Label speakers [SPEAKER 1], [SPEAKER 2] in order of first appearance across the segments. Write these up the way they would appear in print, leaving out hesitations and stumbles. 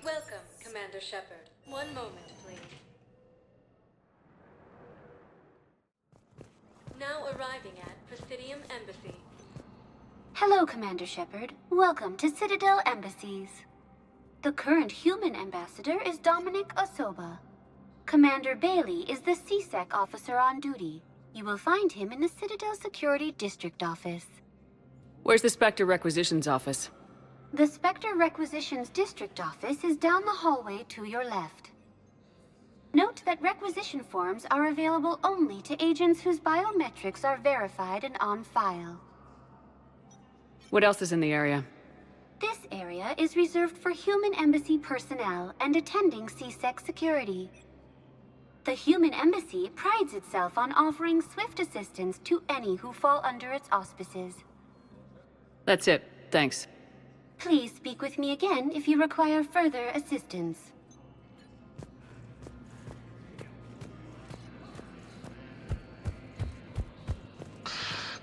[SPEAKER 1] Welcome, Commander Shepard. One moment, please. Now arriving at Presidium Embassy.
[SPEAKER 2] Hello, Commander Shepard. Welcome to Citadel Embassies. The current human ambassador is Dominic Osoba. Commander Bailey is the CSEC officer on duty. You will find him in the Citadel Security District office.
[SPEAKER 3] Where's the Spectre Requisitions office?
[SPEAKER 2] The Spectre Requisitions District office is down the hallway to your left. Note that requisition forms are available only to agents whose biometrics are verified and on file.
[SPEAKER 3] What else is in the area?
[SPEAKER 2] This area is reserved for human embassy personnel and attending CSEC security. The human embassy prides itself on offering swift assistance to any who fall under its auspices.
[SPEAKER 3] That's it. Thanks.
[SPEAKER 2] Please speak with me again if you require further assistance.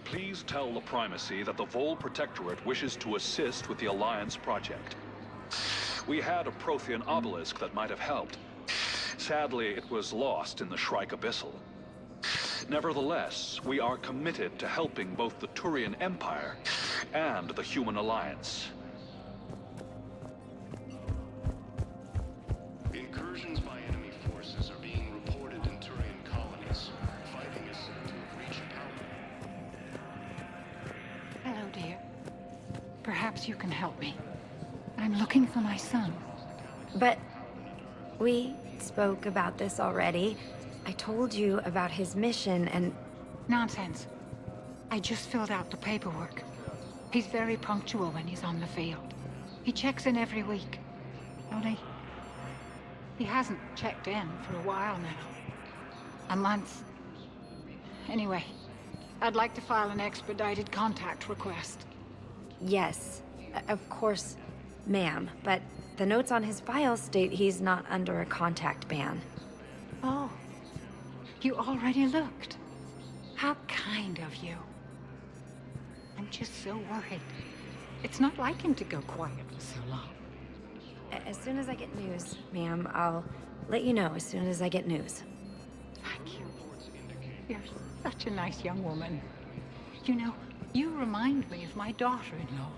[SPEAKER 4] Please tell the Primacy that the Vol Protectorate wishes to assist with the Alliance project. We had a Prothean obelisk that might have helped. Sadly, it was lost in the Shrike Abyssal. Nevertheless, we are committed to helping both the Turian Empire and the Human Alliance.
[SPEAKER 5] Incursions by enemy forces are being reported in Turian colonies. Fighting is said to have reached power.
[SPEAKER 6] Hello, dear. Perhaps you can help me. I'm looking for my son.
[SPEAKER 7] But we spoke about this already. I told you about his mission and...
[SPEAKER 6] Nonsense. I just filled out the paperwork. He's very punctual when he's on the field. He checks in every week. Only... he hasn't checked in for a while now. A month. Anyway, I'd like to file an expedited contact request.
[SPEAKER 7] Yes, of course, ma'am. But the notes on his file state he's not under a contact ban.
[SPEAKER 6] Oh. You already looked. How kind of you. I'm just so worried. It's not like him to go quiet for so long.
[SPEAKER 7] As soon as I get news, ma'am, I'll let you know as soon as I get news.
[SPEAKER 6] Thank you. You're such a nice young woman. You know, you remind me of my daughter-in-law.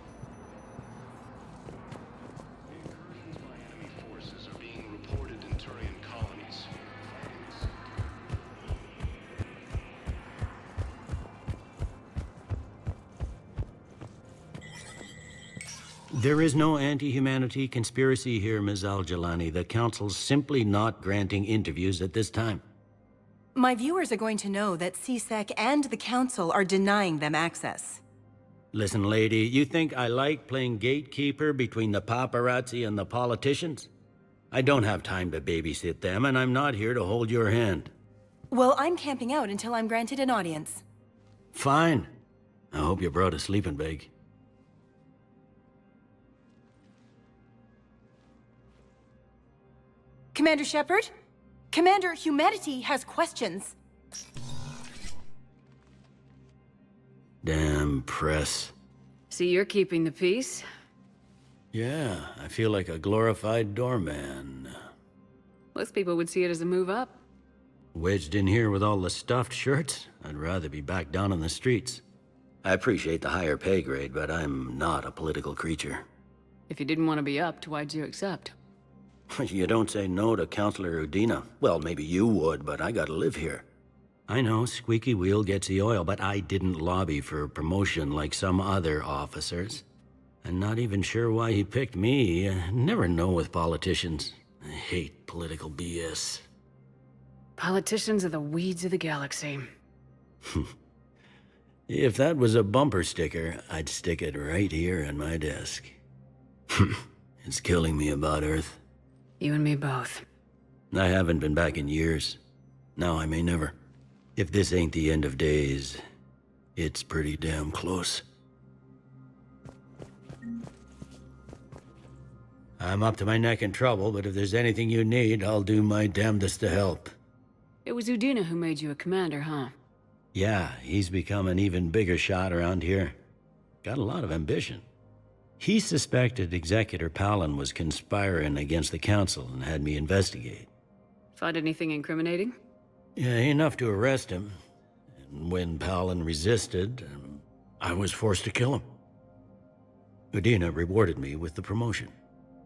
[SPEAKER 5] Incursions by enemy forces are being reported in Turian colonies.
[SPEAKER 8] There is no anti-humanity conspiracy here, Ms. Al-Jalani. The Council's simply not granting interviews at this time.
[SPEAKER 9] My viewers are going to know that CSEC and the Council are denying them access.
[SPEAKER 8] Listen, lady, you think I like playing gatekeeper between the paparazzi and the politicians? I don't have time to babysit them, and I'm not here to hold your hand.
[SPEAKER 9] Well, I'm camping out until I'm granted an audience.
[SPEAKER 8] Fine. I hope you brought a sleeping bag.
[SPEAKER 9] Commander Shepard? Commander Humanity has questions.
[SPEAKER 8] Damn press.
[SPEAKER 3] See, you're keeping the peace.
[SPEAKER 8] Yeah, I feel like a glorified doorman.
[SPEAKER 3] Most people would see it as a move up.
[SPEAKER 8] Wedged in here with all the stuffed shirts, I'd rather be back down on the streets. I appreciate the higher pay grade, but I'm not a political creature.
[SPEAKER 3] If you didn't want to be upped, why'd you accept?
[SPEAKER 8] You don't say no to Counselor Udina. Well, maybe you would, but I gotta live here. I know, squeaky wheel gets the oil, but I didn't lobby for promotion like some other officers. I'm not even sure why he picked me. I never know with politicians. I hate political BS.
[SPEAKER 3] Politicians are the weeds of the galaxy.
[SPEAKER 8] If that was a bumper sticker, I'd stick it right here on my desk. It's killing me about Earth.
[SPEAKER 3] You and me both.
[SPEAKER 8] I haven't been back in years. Now I may never. If this ain't the end of days, it's pretty damn close. I'm up to my neck in trouble, but if there's anything you need, I'll do my damnedest to help.
[SPEAKER 3] It was Udina who made you a commander, huh?
[SPEAKER 8] Yeah, he's become an even bigger shot around here. Got a lot of ambition. He suspected Executor Palin was conspiring against the Council and had me investigate.
[SPEAKER 3] Find anything incriminating?
[SPEAKER 8] Yeah, enough to arrest him. And when Palin resisted, I was forced to kill him. Udina rewarded me with the promotion.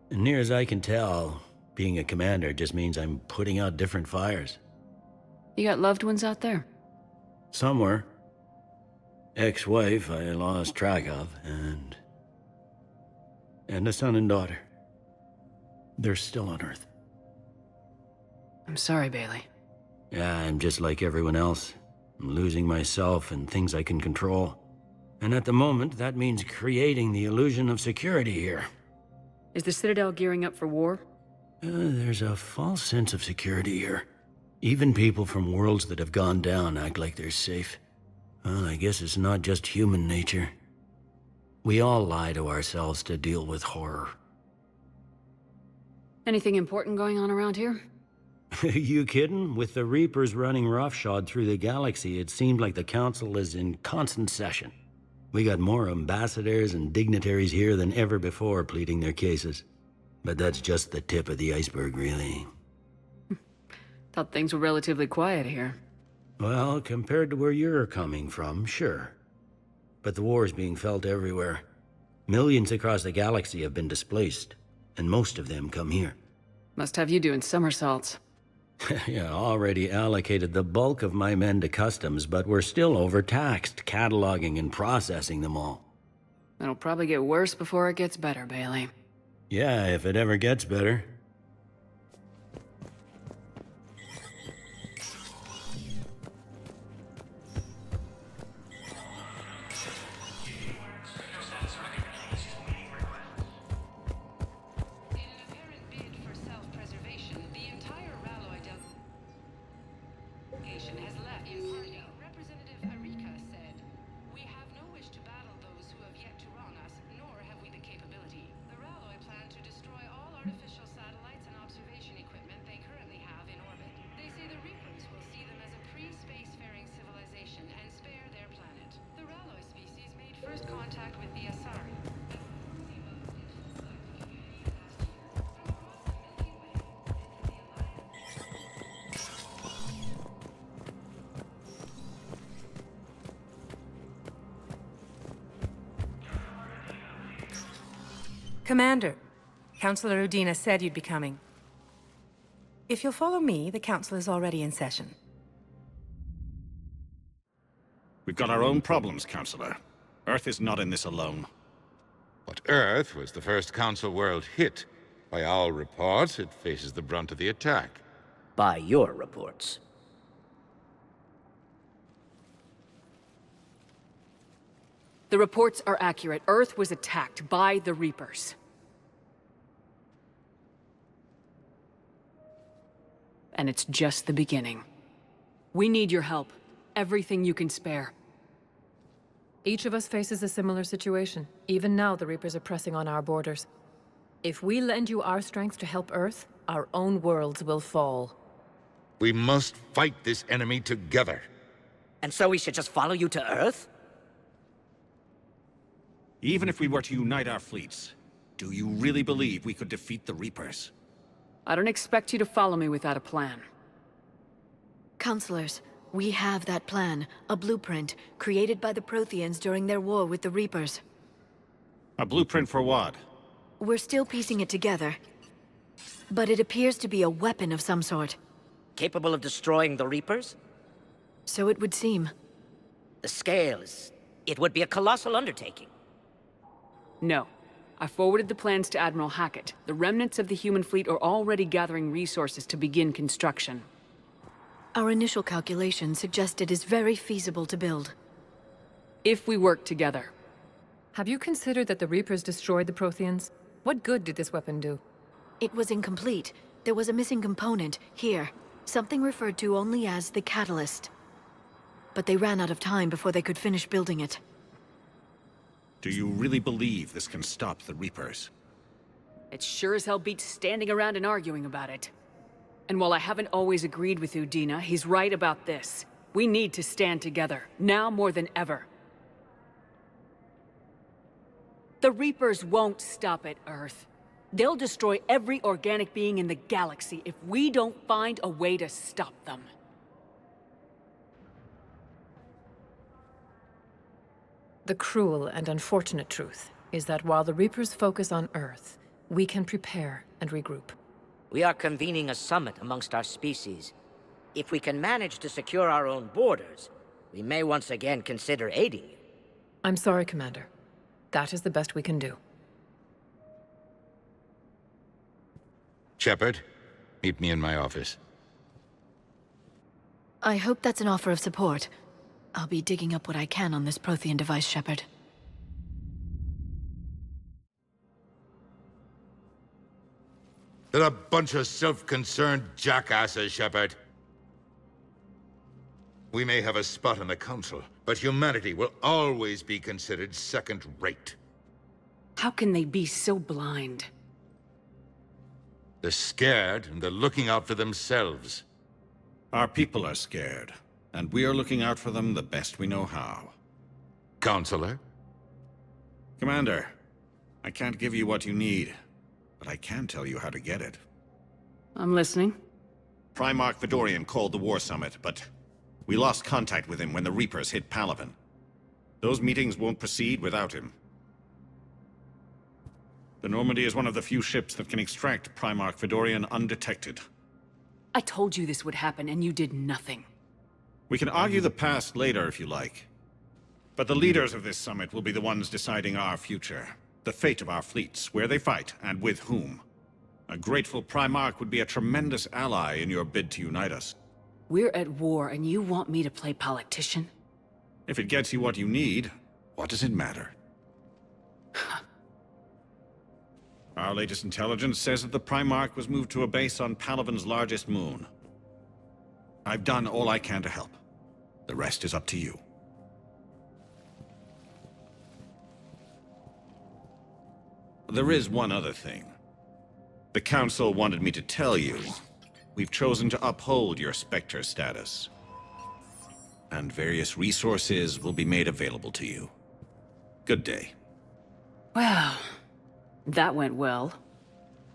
[SPEAKER 8] And near as I can tell, being a commander just means I'm putting out different fires.
[SPEAKER 3] You got loved ones out there?
[SPEAKER 8] Somewhere. Ex-wife I lost track of, and a son and daughter. They're still on Earth.
[SPEAKER 3] I'm sorry, Bailey.
[SPEAKER 8] Yeah, I'm just like everyone else. I'm losing myself and things I can control. And at the moment, that means creating the illusion of security here.
[SPEAKER 3] Is the Citadel gearing up for war?
[SPEAKER 8] There's a false sense of security here. Even people from worlds that have gone down act like they're safe. Well, I guess it's not just human nature. We all lie to ourselves to deal with horror.
[SPEAKER 3] Anything important going on around here?
[SPEAKER 8] You kidding? With the Reapers running roughshod through the galaxy, it seemed like the Council is in constant session. We got more ambassadors and dignitaries here than ever before pleading their cases. But that's just the tip of the iceberg, really.
[SPEAKER 3] Thought things were relatively quiet here.
[SPEAKER 8] Well, compared to where you're coming from, sure. But the war's being felt everywhere. Millions across the galaxy have been displaced, and most of them come here.
[SPEAKER 3] Must have you doing somersaults.
[SPEAKER 8] Yeah, already allocated the bulk of my men to customs, but we're still overtaxed, cataloging and processing them all.
[SPEAKER 3] It'll probably get worse before it gets better, Bailey.
[SPEAKER 8] Yeah, if it ever gets better.
[SPEAKER 10] Commander, Councilor Udina said you'd be coming. If you'll follow me, the Council is already in session.
[SPEAKER 11] We've got our own problems, Councilor. Earth is not in this alone.
[SPEAKER 12] But Earth was the first Council world hit. By our reports, it faces the brunt of the attack.
[SPEAKER 13] By your reports.
[SPEAKER 3] The reports are accurate. Earth was attacked by the Reapers. And it's just the beginning. We need your help. Everything you can spare.
[SPEAKER 14] Each of us faces a similar situation. Even now, the Reapers are pressing on our borders. If we lend you our strength to help Earth, our own worlds will fall.
[SPEAKER 12] We must fight this enemy together.
[SPEAKER 13] And so we should just follow you to Earth?
[SPEAKER 11] Even if we were to unite our fleets, do you really believe we could defeat the Reapers?
[SPEAKER 3] I don't expect you to follow me without a plan.
[SPEAKER 15] Counselors, we have that plan, a blueprint, created by the Protheans during their war with the Reapers.
[SPEAKER 11] A blueprint for what?
[SPEAKER 15] We're still piecing it together. But it appears to be a weapon of some sort.
[SPEAKER 13] Capable of destroying the Reapers?
[SPEAKER 15] So it would seem.
[SPEAKER 13] The scale is... it would be a colossal undertaking.
[SPEAKER 3] No. I forwarded the plans to Admiral Hackett. The remnants of the human fleet are already gathering resources to begin construction.
[SPEAKER 15] Our initial calculations suggest it is very feasible to build.
[SPEAKER 3] If we work together.
[SPEAKER 14] Have you considered that the Reapers destroyed the Protheans? What good did this weapon do?
[SPEAKER 15] It was incomplete. There was a missing component, here. Something referred to only as the Catalyst. But they ran out of time before they could finish building it.
[SPEAKER 11] Do you really believe this can stop the Reapers?
[SPEAKER 3] It sure as hell beats standing around and arguing about it. And while I haven't always agreed with Udina, he's right about this. We need to stand together, now more than ever. The Reapers won't stop at Earth. They'll destroy every organic being in the galaxy if we don't find a way to stop them.
[SPEAKER 14] The cruel and unfortunate truth is that while the Reapers focus on Earth, we can prepare and regroup.
[SPEAKER 13] We are convening a summit amongst our species. If we can manage to secure our own borders, we may once again consider aiding you.
[SPEAKER 14] I'm sorry, Commander. That is the best we can do.
[SPEAKER 12] Shepard, meet me in my office.
[SPEAKER 15] I hope that's an offer of support. I'll be digging up what I can on this Prothean device, Shepard.
[SPEAKER 12] They're a bunch of self-concerned jackasses, Shepard. We may have a spot on the Council, but humanity will always be considered second-rate.
[SPEAKER 3] How can they be so blind?
[SPEAKER 12] They're scared, and they're looking out for themselves.
[SPEAKER 11] Our people are scared, and we are looking out for them the best we know how.
[SPEAKER 12] Counselor?
[SPEAKER 11] Commander, I can't give you what you need, but I can tell you how to get it.
[SPEAKER 3] I'm listening.
[SPEAKER 11] Primarch Fedorian called the War Summit, but we lost contact with him when the Reapers hit Palaven. Those meetings won't proceed without him. The Normandy is one of the few ships that can extract Primarch Fedorian undetected.
[SPEAKER 3] I told you this would happen, and you did nothing.
[SPEAKER 11] We can argue the past later if you like. But the leaders of this summit will be the ones deciding our future. The fate of our fleets, where they fight, and with whom. A grateful Primarch would be a tremendous ally in your bid to unite us.
[SPEAKER 3] We're at war, and you want me to play politician?
[SPEAKER 11] If it gets you what you need, what does it matter? Our latest intelligence says that the Primarch was moved to a base on Palaven's largest moon. I've done all I can to help. The rest is up to you. There is one other thing. The Council wanted me to tell you, we've chosen to uphold your Spectre status. And various resources will be made available to you. Good day.
[SPEAKER 3] Well, that went well.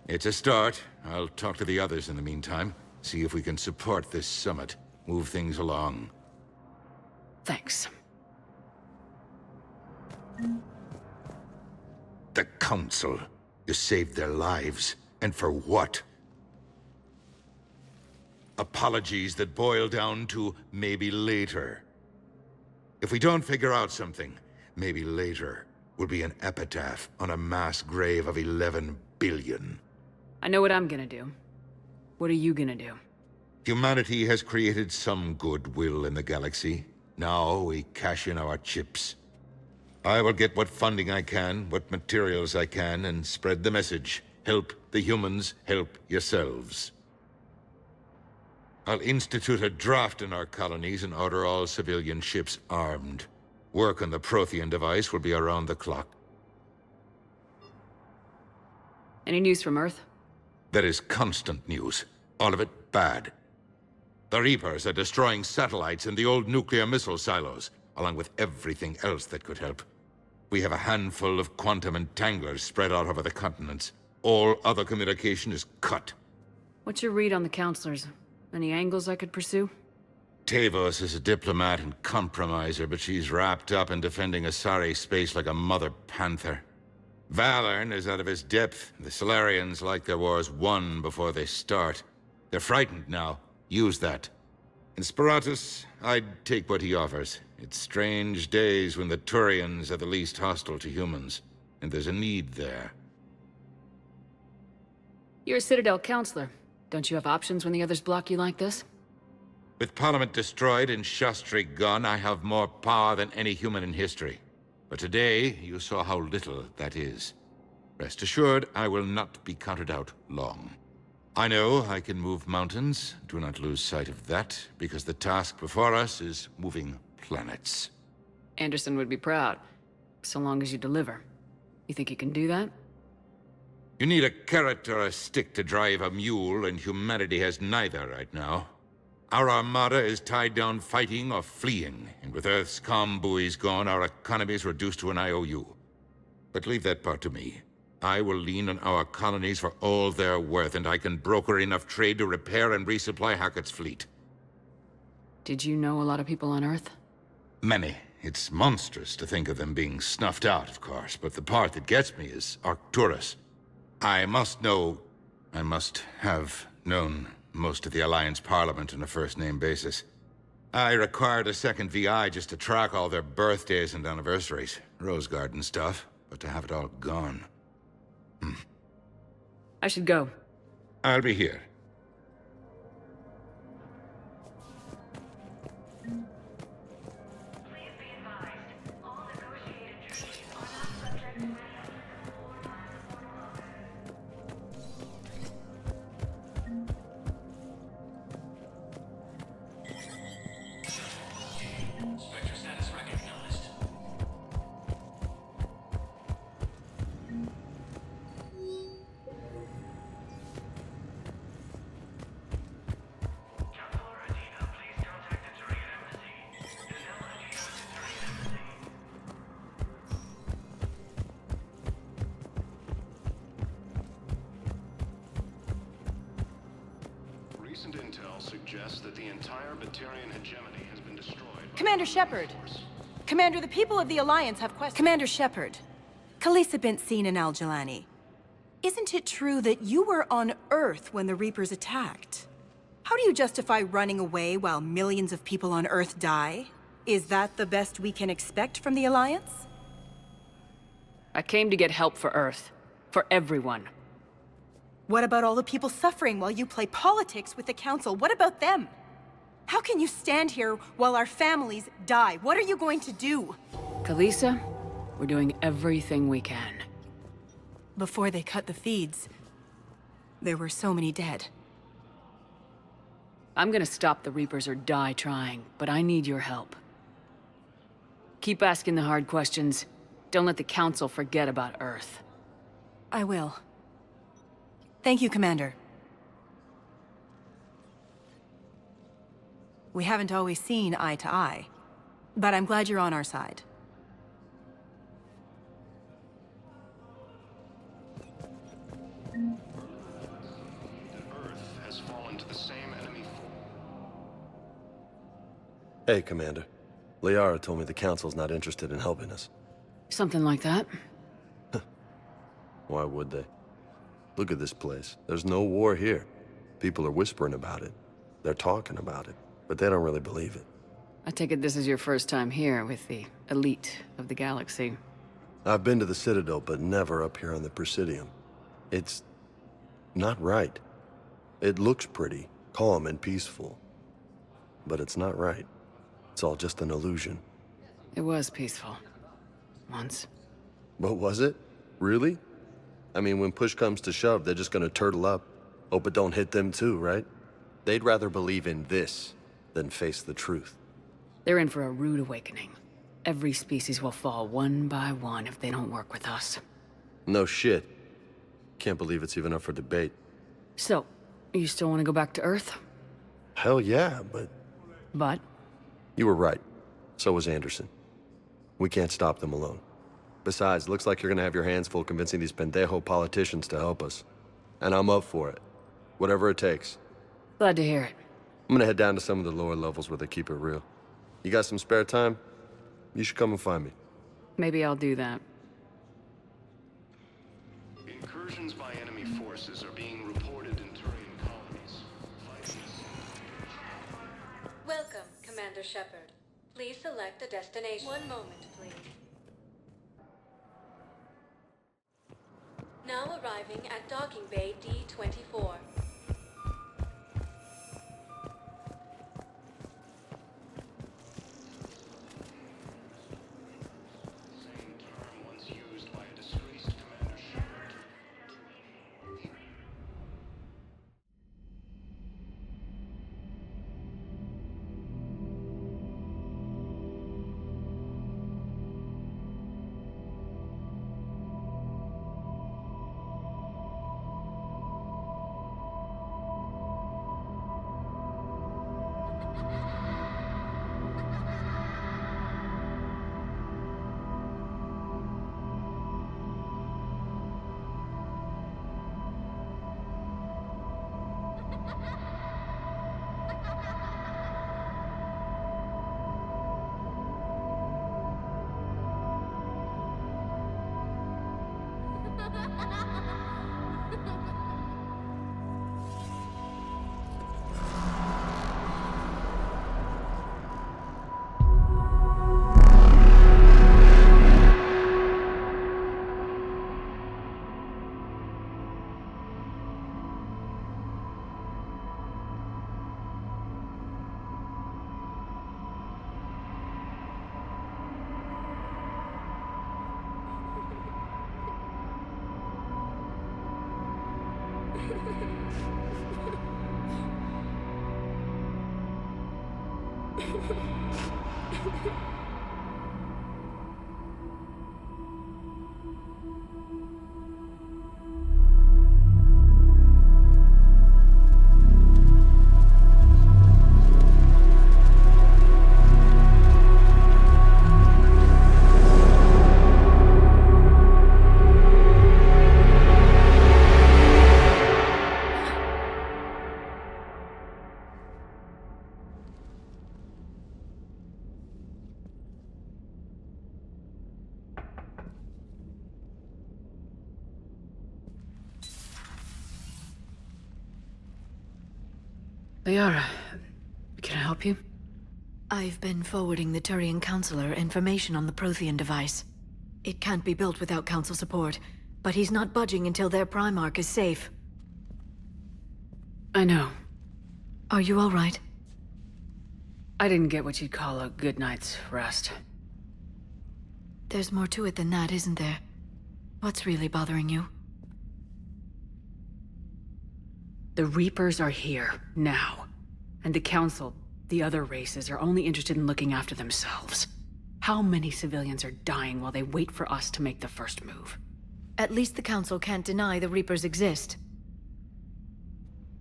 [SPEAKER 12] It's a start. I'll talk to the others in the meantime. See if we can support this summit. Move things along.
[SPEAKER 3] Thanks.
[SPEAKER 12] The Council. You saved their lives. And for what? Apologies that boil down to maybe later. If we don't figure out something, maybe later will be an epitaph on a mass grave of 11 billion.
[SPEAKER 3] I know what I'm gonna do. What are you gonna do?
[SPEAKER 12] Humanity has created some goodwill in the galaxy. Now we cash in our chips. I will get what funding I can, what materials I can, and spread the message. Help the humans, help yourselves. I'll institute a draft in our colonies and order all civilian ships armed. Work on the Prothean device will be around the clock.
[SPEAKER 3] Any news from Earth?
[SPEAKER 12] There is constant news. All of it bad. The Reapers are destroying satellites and the old nuclear missile silos, along with everything else that could help. We have a handful of quantum entanglers spread out over the continents. All other communication is cut.
[SPEAKER 3] What's your read on the counselors? Any angles I could pursue?
[SPEAKER 12] Tavos is a diplomat and compromiser, but she's wrapped up in defending Asari space like a mother panther. Valern is out of his depth. The Solarians like their wars won before they start. They're frightened now. Use that. In Sparatus, I'd take what he offers. It's strange days when the Turians are the least hostile to humans, and there's a need there.
[SPEAKER 3] You're a Citadel counselor. Don't you have options when the others block you like this?
[SPEAKER 12] With Parliament destroyed and Shastri gone, I have more power than any human in history. But today, you saw how little that is. Rest assured, I will not be counted out long. I know I can move mountains. Do not lose sight of that, because the task before us is moving planets.
[SPEAKER 3] Anderson would be proud, so long as you deliver. You think you can do that?
[SPEAKER 12] You need a carrot or a stick to drive a mule, and humanity has neither right now. Our armada is tied down fighting or fleeing, and with Earth's comm buoys gone, our economy is reduced to an IOU. But leave that part to me. I will lean on our colonies for all they're worth, and I can broker enough trade to repair and resupply Hackett's fleet.
[SPEAKER 3] Did you know a lot of people on Earth?
[SPEAKER 12] Many. It's monstrous to think of them being snuffed out, of course, but the part that gets me is Arcturus. I must have known most of the Alliance Parliament on a first-name basis. I required a second VI just to track all their birthdays and anniversaries. Rose Garden stuff, but to have it all gone.
[SPEAKER 3] I should go.
[SPEAKER 12] I'll be here.
[SPEAKER 5] Spectre status recognized. Recent intel suggests that the entire Batarian hegemony has been destroyed.
[SPEAKER 9] Commander Shepard! Commander, the people of the Alliance have questions. Commander Shepard, Khalisah bint Sin and Al-Jalani. Isn't it true that you were on Earth when the Reapers attacked? How do you justify running away while millions of people on Earth die? Is that the best we can expect from the Alliance?
[SPEAKER 3] I came to get help for Earth. For everyone.
[SPEAKER 9] What about all the people suffering while you play politics with the Council? What about them? How can you stand here while our families die? What are you going to do?
[SPEAKER 3] Khalisah, we're doing everything we can.
[SPEAKER 9] Before they cut the feeds, there were so many dead.
[SPEAKER 3] I'm gonna stop the Reapers or die trying, but I need your help. Keep asking the hard questions. Don't let the Council forget about Earth.
[SPEAKER 9] I will. Thank you, Commander. We haven't always seen eye to eye, but I'm glad you're on our side.
[SPEAKER 5] Earth has fallen to the same enemy.
[SPEAKER 16] Hey, Commander. Liara told me the Council's not interested in helping us.
[SPEAKER 3] Something like that.
[SPEAKER 16] Why would they? Look at this place. There's no war here. People are whispering about it. They're talking about it, but they don't really believe it.
[SPEAKER 3] I take it this is your first time here with the elite of the galaxy.
[SPEAKER 16] I've been to the Citadel, but never up here on the Presidium. It's not right. It looks pretty, calm and peaceful. But it's not right. It's all just an illusion.
[SPEAKER 3] It was peaceful. Once.
[SPEAKER 16] But was it? Really? I mean, when push comes to shove, they're just gonna turtle up. Hope it don't hit them too, right? They'd rather believe in this than face the truth.
[SPEAKER 3] They're in for a rude awakening. Every species will fall one by one if they don't work with us.
[SPEAKER 16] No shit. Can't believe it's even up for debate.
[SPEAKER 3] So, you still want to go back to Earth?
[SPEAKER 16] Hell yeah, but...
[SPEAKER 3] But?
[SPEAKER 16] You were right. So was Anderson. We can't stop them alone. Besides, looks like you're gonna have your hands full convincing these pendejo politicians to help us. And I'm up for it. Whatever it takes.
[SPEAKER 3] Glad to hear it.
[SPEAKER 16] I'm gonna head down to some of the lower levels where they keep it real. You got some spare time? You should come and find me.
[SPEAKER 3] Maybe I'll do that.
[SPEAKER 5] Incursions by enemy forces are being reported in Turian colonies.
[SPEAKER 1] Welcome, Commander Shepard. Please select a destination. One moment, please. Now arriving at Docking Bay D-24.
[SPEAKER 3] Liara, can I help you?
[SPEAKER 15] I've been forwarding the Turian Counselor information on the Prothean device. It can't be built without Council support, but he's not budging until their Primarch is safe.
[SPEAKER 3] I know.
[SPEAKER 15] Are you all right?
[SPEAKER 3] I didn't get what you'd call a good night's rest.
[SPEAKER 15] There's more to it than that, isn't there? What's really bothering you?
[SPEAKER 3] The Reapers are here, now. And the Council, the other races, are only interested in looking after themselves. How many civilians are dying while they wait for us to make the first move?
[SPEAKER 15] At least the Council can't deny the Reapers exist.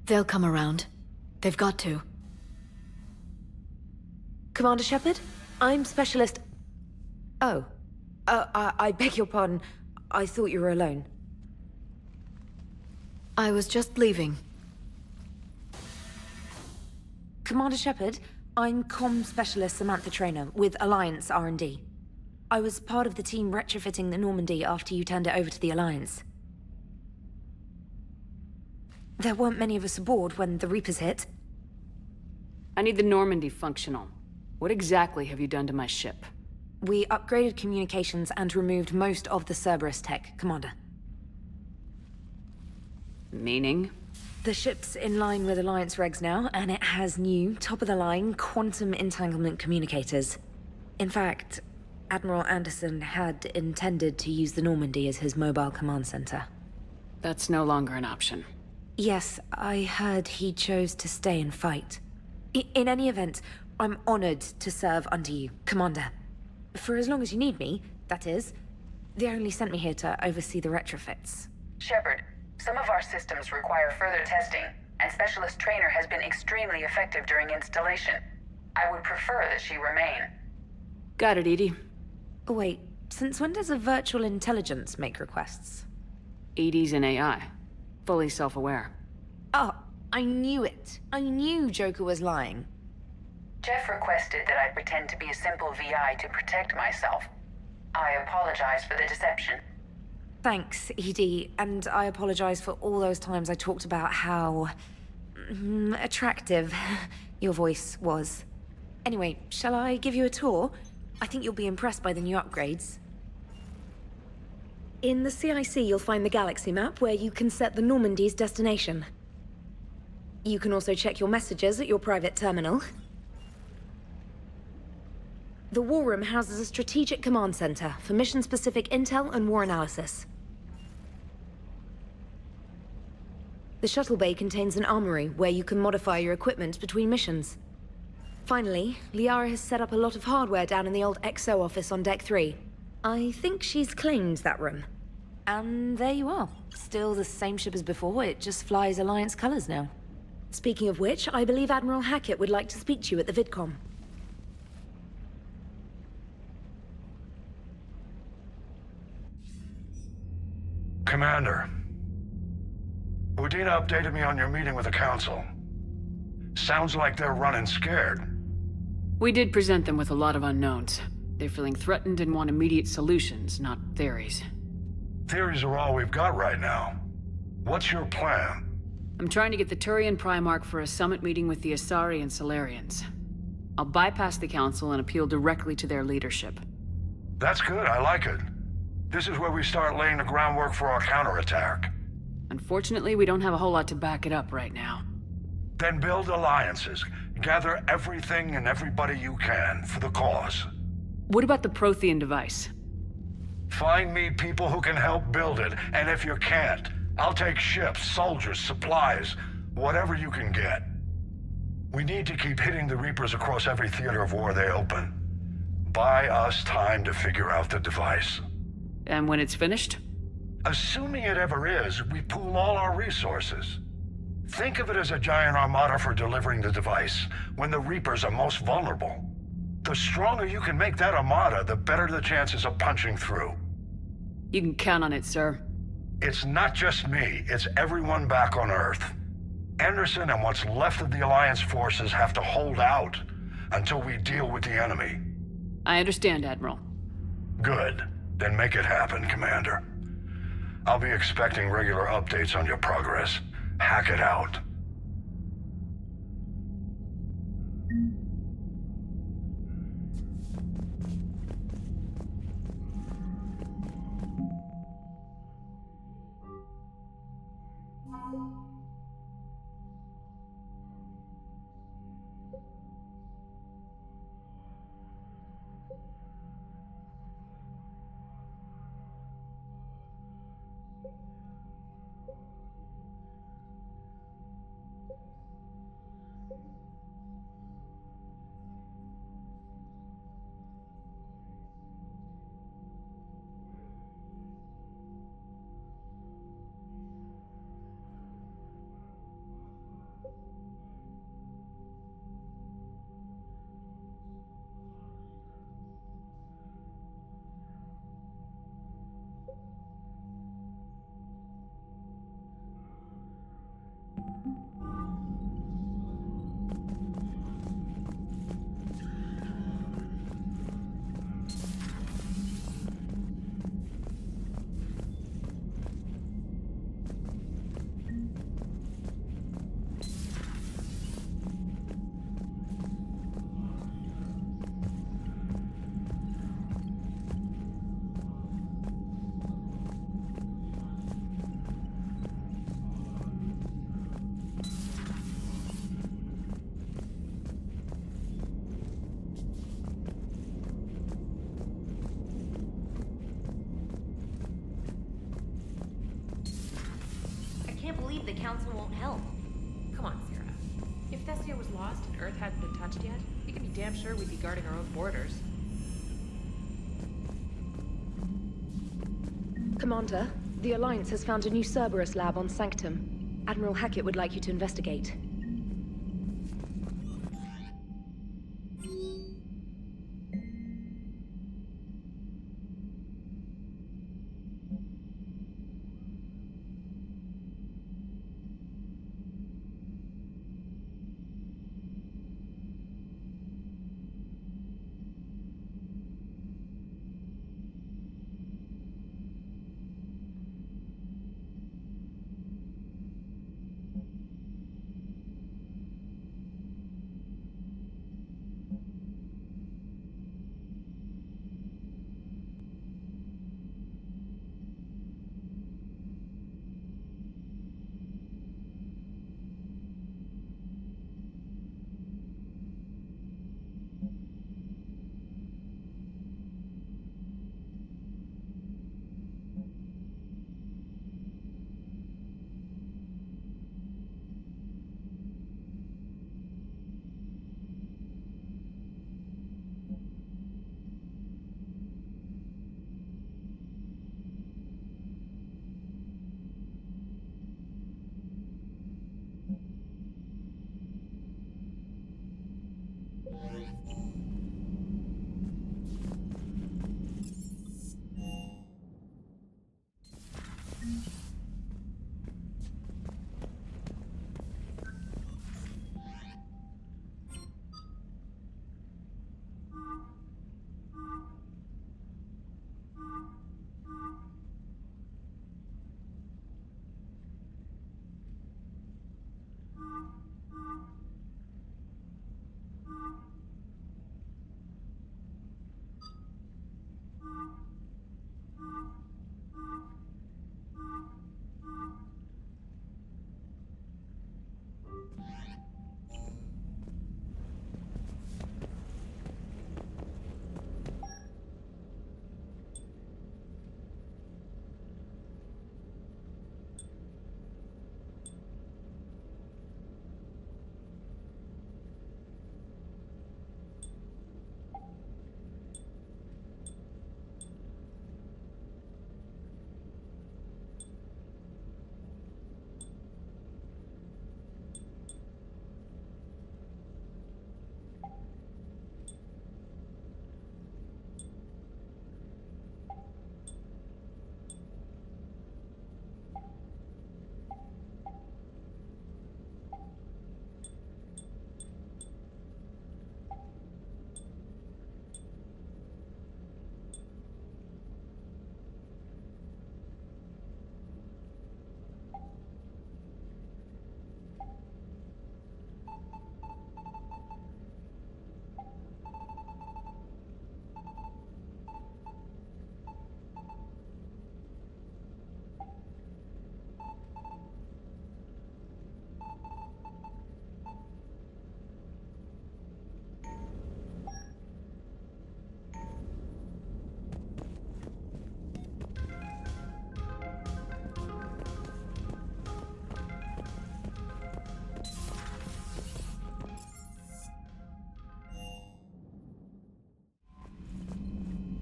[SPEAKER 15] They'll come around. They've got to.
[SPEAKER 7] Commander Shepard, I'm Specialist... Oh. I beg your pardon. I thought you were alone.
[SPEAKER 15] I was just leaving.
[SPEAKER 7] Commander Shepard, I'm Comm Specialist Samantha Traynor with Alliance R&D. I was part of the team retrofitting the Normandy after you turned it over to the Alliance. There weren't many of us aboard when the Reapers hit.
[SPEAKER 3] I need the Normandy functional. What exactly have you done to my ship?
[SPEAKER 7] We upgraded communications and removed most of the Cerberus tech, Commander.
[SPEAKER 3] Meaning?
[SPEAKER 7] The ship's in line with Alliance regs now, and it has new, top-of-the-line, quantum entanglement communicators. In fact, Admiral Anderson had intended to use the Normandy as his mobile command center.
[SPEAKER 3] That's no longer an option.
[SPEAKER 7] Yes, I heard he chose to stay and fight. In any event, I'm honored to serve under you, Commander. For as long as you need me, that is. They only sent me here to oversee the retrofits.
[SPEAKER 17] Shepard, some of our systems require further testing, and Specialist Traynor has been extremely effective during installation. I would prefer that she remain.
[SPEAKER 3] Got it, EDI.
[SPEAKER 7] Wait, since when does a virtual intelligence make requests?
[SPEAKER 3] EDI's an AI. Fully self-aware.
[SPEAKER 7] Oh, I knew it. I knew Joker was lying.
[SPEAKER 17] Jeff requested that I pretend to be a simple VI to protect myself. I apologize for the deception.
[SPEAKER 7] Thanks, EDI, and I apologize for all those times I talked about how... attractive your voice was. Anyway, shall I give you a tour? I think you'll be impressed by the new upgrades. In the CIC, you'll find the galaxy map where you can set the Normandy's destination. You can also check your messages at your private terminal. The War Room houses a strategic command center for mission-specific intel and war analysis. The shuttle bay contains an armory where you can modify your equipment between missions. Finally, Liara has set up a lot of hardware down in the old XO office on Deck 3. I think she's claimed that room. And there you are. Still the same ship as before, it just flies Alliance colors now. Speaking of which, I believe Admiral Hackett would like to speak to you at the VidCom.
[SPEAKER 18] Commander, Udina updated me on your meeting with the Council. Sounds like they're running scared.
[SPEAKER 3] We did present them with a lot of unknowns. They're feeling threatened and want immediate solutions, not theories.
[SPEAKER 18] Theories are all we've got right now. What's your plan?
[SPEAKER 3] I'm trying to get the Turian Primarch for a summit meeting with the Asari and Solarians. I'll bypass the Council and appeal directly to their leadership.
[SPEAKER 18] That's good, I like it. This is where we start laying the groundwork for our counterattack.
[SPEAKER 3] Unfortunately, we don't have a whole lot to back it up right now.
[SPEAKER 18] Then build alliances. Gather everything and everybody you can for the cause.
[SPEAKER 3] What about the Prothean device?
[SPEAKER 18] Find me people who can help build it, and if you can't, I'll take ships, soldiers, supplies, whatever you can get. We need to keep hitting the Reapers across every theater of war they open. Buy us time to figure out the device.
[SPEAKER 3] And when it's finished?
[SPEAKER 18] Assuming it ever is, we pool all our resources. Think of it as a giant armada for delivering the device, when the Reapers are most vulnerable. The stronger you can make that armada, the better the chances of punching through.
[SPEAKER 3] You can count on it, sir.
[SPEAKER 18] It's not just me, it's everyone back on Earth. Anderson and what's left of the Alliance forces have to hold out until we deal with the enemy.
[SPEAKER 3] I understand, Admiral.
[SPEAKER 18] Good. Then make it happen, Commander. I'll be expecting regular updates on your progress. Hack it out.
[SPEAKER 19] The Council won't help.
[SPEAKER 20] Come on, Sarah. If Thessia was lost and Earth hadn't been touched yet, we can be damn sure we'd be guarding our own borders.
[SPEAKER 7] Commander, the Alliance has found a new Cerberus lab on Sanctum. Admiral Hackett would like you to investigate.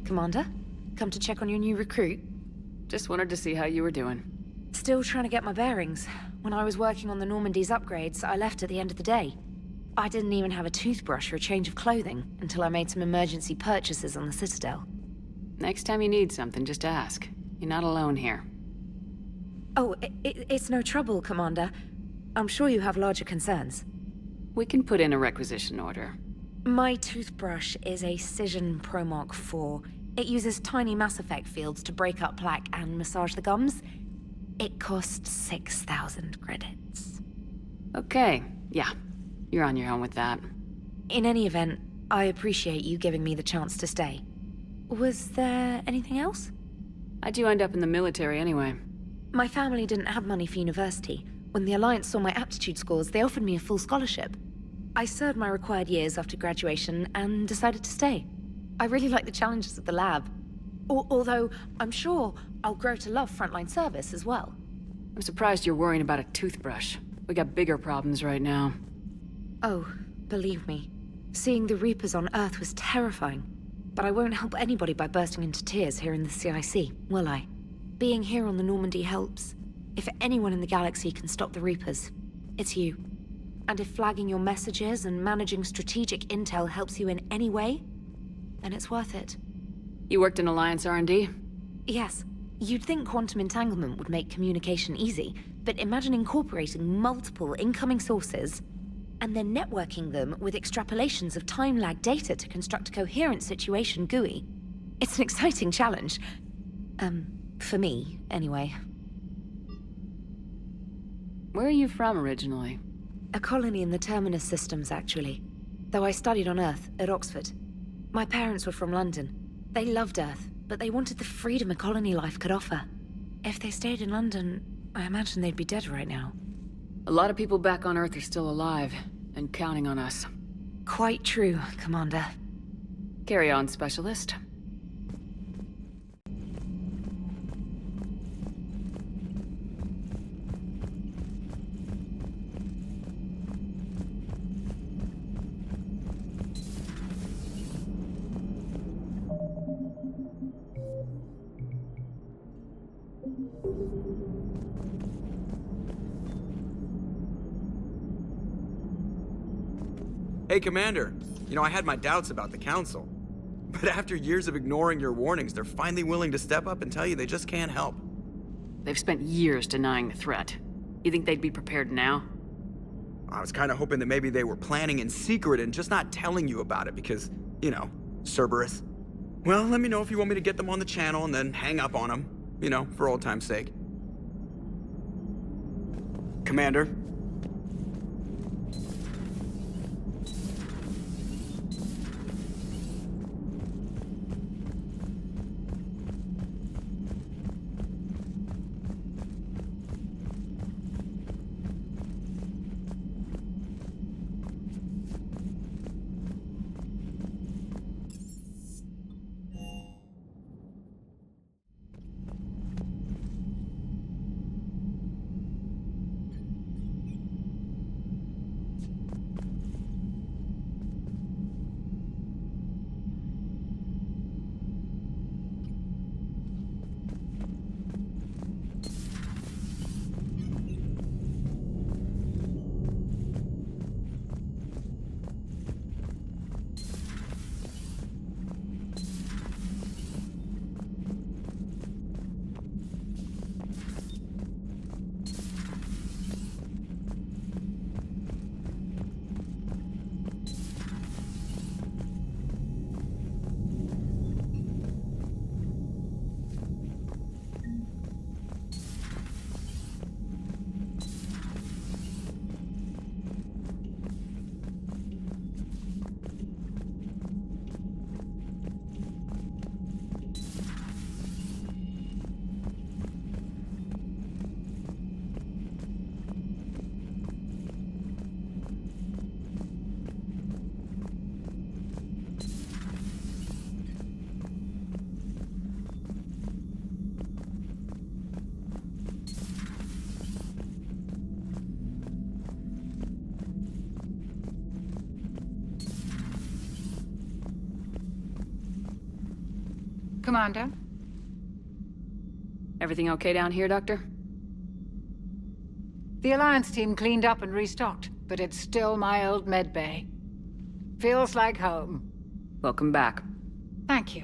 [SPEAKER 7] Commander. Come to check on your new recruit.
[SPEAKER 3] Just wanted to see how you were doing.
[SPEAKER 7] Still trying to get my bearings. When I was working on the Normandy's upgrades, I left at the end of the day. I didn't even have a toothbrush or a change of clothing until I made some emergency purchases on the Citadel.
[SPEAKER 3] Next time you need something, just ask. You're not alone here.
[SPEAKER 7] Oh, it's no trouble, Commander. I'm sure you have larger concerns.
[SPEAKER 3] We can put in a requisition order.
[SPEAKER 7] My toothbrush is a Cision Pro Mark IV. It uses tiny Mass Effect fields to break up plaque and massage the gums. It costs 6,000 credits.
[SPEAKER 3] Okay, yeah. You're on your own with that.
[SPEAKER 7] In any event, I appreciate you giving me the chance to stay. Was there anything else?
[SPEAKER 3] How'd you end up in the military anyway?
[SPEAKER 7] My family didn't have money for university. When the Alliance saw my aptitude scores, they offered me a full scholarship. I served my required years after graduation and decided to stay. I really like the challenges of the lab. Although, I'm sure I'll grow to love frontline service as well.
[SPEAKER 3] I'm surprised you're worrying about a toothbrush. We got bigger problems right now.
[SPEAKER 7] Oh, believe me. Seeing the Reapers on Earth was terrifying. But I won't help anybody by bursting into tears here in the CIC, will I? Being here on the Normandy helps. If anyone in the galaxy can stop the Reapers, it's you. And if flagging your messages and managing strategic intel helps you in any way, then it's worth it.
[SPEAKER 3] You worked in Alliance R&D?
[SPEAKER 7] Yes. You'd think quantum entanglement would make communication easy, but imagine incorporating multiple incoming sources and then networking them with extrapolations of time-lag data to construct a coherent situation GUI. It's an exciting challenge. For me, anyway.
[SPEAKER 3] Where are you from originally?
[SPEAKER 7] A colony in the Terminus systems, actually. Though I studied on Earth, at Oxford. My parents were from London. They loved Earth, but they wanted the freedom a colony life could offer. If they stayed in London, I imagine they'd be dead right now.
[SPEAKER 3] A lot of people back on Earth are still alive, and counting on us.
[SPEAKER 7] Quite true, Commander.
[SPEAKER 3] Carry on, Specialist.
[SPEAKER 21] Hey, Commander. You know, I had my doubts about the Council. But after years of ignoring your warnings, they're finally willing to step up and tell you they just can't help.
[SPEAKER 3] They've spent years denying the threat. You think they'd be prepared now?
[SPEAKER 21] I was kind of hoping that maybe they were planning in secret and just not telling you about it because, you know, Cerberus. Well, let me know if you want me to get them on the channel and then hang up on them. You know, for old time's sake. Commander?
[SPEAKER 6] Commander?
[SPEAKER 3] Everything okay down here, Doctor?
[SPEAKER 6] The Alliance team cleaned up and restocked, but it's still my old medbay. Feels like home.
[SPEAKER 3] Welcome back.
[SPEAKER 6] Thank you.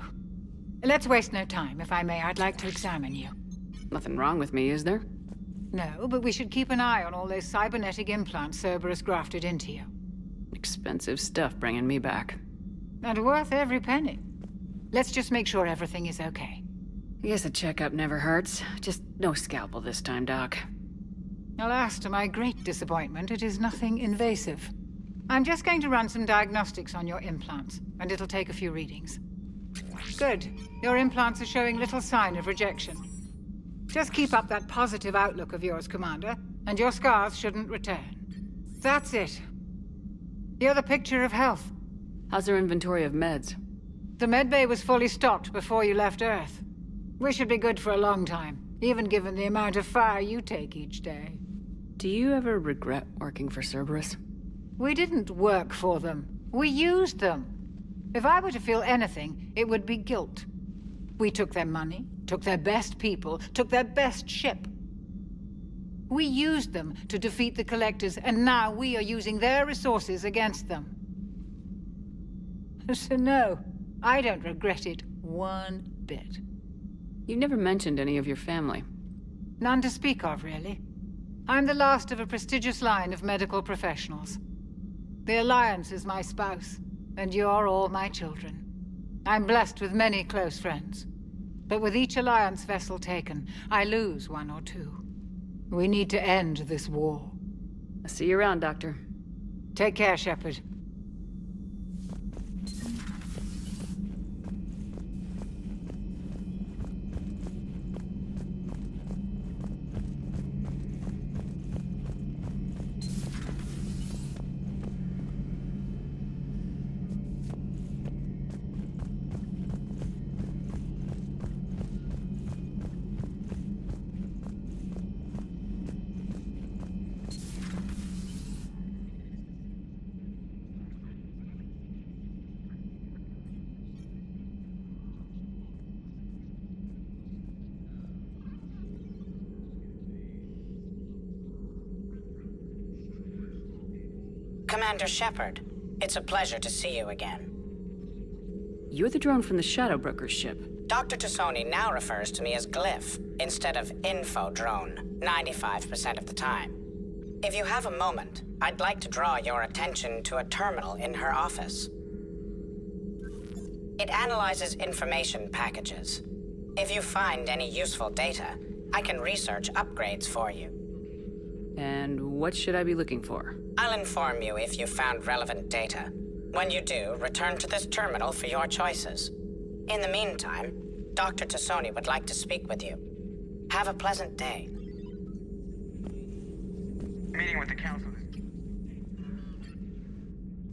[SPEAKER 6] Let's waste no time. If I may, I'd like to examine you.
[SPEAKER 3] Nothing wrong with me, is there?
[SPEAKER 6] No, but we should keep an eye on all those cybernetic implants Cerberus grafted into you.
[SPEAKER 3] Expensive stuff bringing me back.
[SPEAKER 6] And worth every penny. Let's just make sure everything is okay.
[SPEAKER 3] I guess a checkup never hurts. Just no scalpel this time, Doc.
[SPEAKER 6] Alas, to my great disappointment, it is nothing invasive. I'm just going to run some diagnostics on your implants, and it'll take a few readings. Good. Your implants are showing little sign of rejection. Just keep up that positive outlook of yours, Commander, and your scars shouldn't return. That's it. You're the picture of health.
[SPEAKER 3] How's our inventory of meds?
[SPEAKER 6] The medbay was fully stocked before you left Earth. We should be good for a long time, even given the amount of fire you take each day.
[SPEAKER 3] Do you ever regret working for Cerberus?
[SPEAKER 6] We didn't work for them. We used them. If I were to feel anything, it would be guilt. We took their money, took their best people, took their best ship. We used them to defeat the Collectors, and now we are using their resources against them. So no, I don't regret it one bit.
[SPEAKER 3] You never mentioned any of your family.
[SPEAKER 6] None to speak of, really. I'm the last of a prestigious line of medical professionals. The Alliance is my spouse, and you're all my children. I'm blessed with many close friends. But with each Alliance vessel taken, I lose one or two. We need to end this war.
[SPEAKER 3] I'll see you around, Doctor.
[SPEAKER 6] Take care, Shepard.
[SPEAKER 2] Commander Shepard, it's a pleasure to see you again.
[SPEAKER 3] You're the drone from the Shadow Broker's ship.
[SPEAKER 2] Dr. Tassoni now refers to me as Glyph, instead of Info Drone, 95% of the time. If you have a moment, I'd like to draw your attention to a terminal in her office. It analyzes information packages. If you find any useful data, I can research upgrades for you.
[SPEAKER 3] And what should I be looking for?
[SPEAKER 2] I'll inform you if you found relevant data. When you do, return to this terminal for your choices. In the meantime, Dr. Tassoni would like to speak with you. Have a pleasant day.
[SPEAKER 21] Meeting with the Council.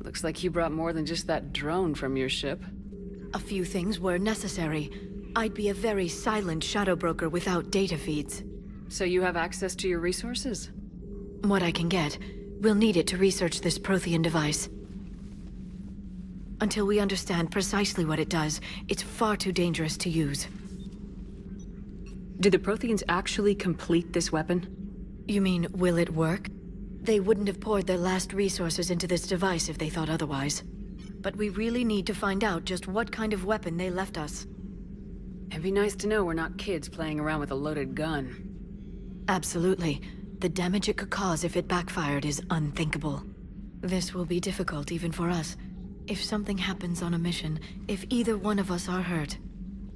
[SPEAKER 3] Looks like you brought more than just that drone from your ship.
[SPEAKER 15] A few things were necessary. I'd be a very silent Shadow Broker without data feeds.
[SPEAKER 3] So you have access to your resources?
[SPEAKER 15] What I can get. We'll need it to research this Prothean device. Until we understand precisely what it does, it's far too dangerous to use.
[SPEAKER 3] Did the Protheans actually complete this weapon?
[SPEAKER 15] You mean, will it work? They wouldn't have poured their last resources into this device if they thought otherwise. But we really need to find out just what kind of weapon they left us.
[SPEAKER 3] It'd be nice to know we're not kids playing around with a loaded gun.
[SPEAKER 15] Absolutely. The damage it could cause if it backfired is unthinkable. This will be difficult even for us. If something happens on a mission, if either one of us are hurt,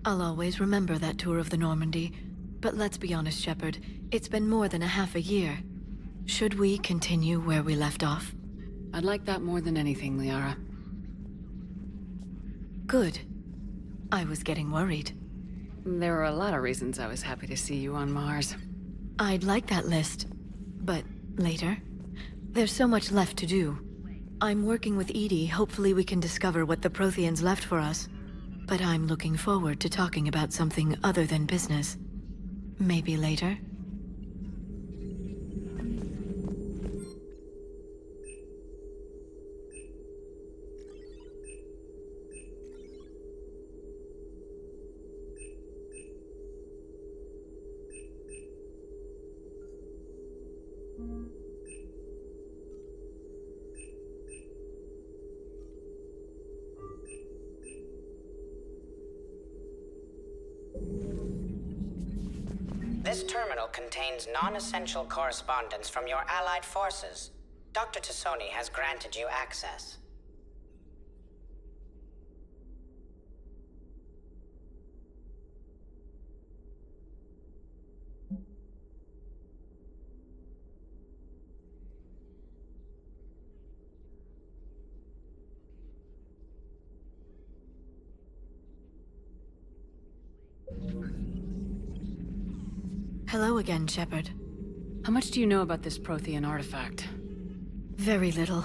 [SPEAKER 15] I'll always remember that tour of the Normandy. But let's be honest, Shepard, it's been more than a half a year. Should we continue where we left off?
[SPEAKER 3] I'd like that more than anything, Liara.
[SPEAKER 15] Good. I was getting worried.
[SPEAKER 3] There were a lot of reasons I was happy to see you on Mars.
[SPEAKER 15] I'd like that list. But later? There's so much left to do. I'm working with EDI. Hopefully we can discover what the Protheans left for us. But I'm looking forward to talking about something other than business. Maybe later?
[SPEAKER 2] This terminal contains non-essential correspondence from your allied forces. Dr. Tassoni has granted you access.
[SPEAKER 15] Hello again, Shepard.
[SPEAKER 3] How much do you know about this Prothean artifact?
[SPEAKER 15] Very little.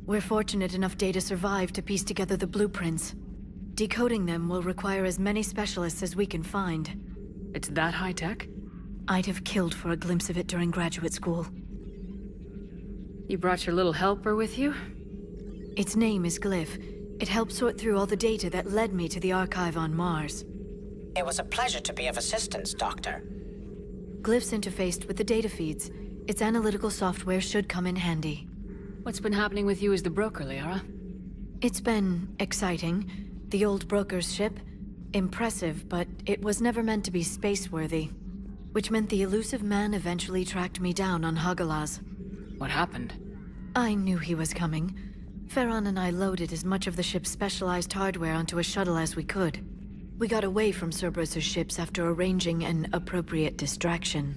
[SPEAKER 15] We're fortunate enough Data survived to piece together the blueprints. Decoding them will require as many specialists as we can find.
[SPEAKER 3] It's that high-tech?
[SPEAKER 15] I'd have killed for a glimpse of it during graduate school.
[SPEAKER 3] You brought your little helper with you?
[SPEAKER 15] Its name is Glyph. It helped sort through all the data that led me to the archive on Mars.
[SPEAKER 2] It was a pleasure to be of assistance, Doctor.
[SPEAKER 15] Glyph's interfaced with the data feeds. Its analytical software should come in handy.
[SPEAKER 3] What's been happening with you as the broker, Liara?
[SPEAKER 15] It's been exciting. The old broker's ship? Impressive, but it was never meant to be space-worthy. Which meant the elusive man eventually tracked me down on Hagalaz.
[SPEAKER 3] What happened?
[SPEAKER 15] I knew he was coming. Farron and I loaded as much of the ship's specialized hardware onto a shuttle as we could. We got away from Cerberus' ships after arranging an appropriate distraction.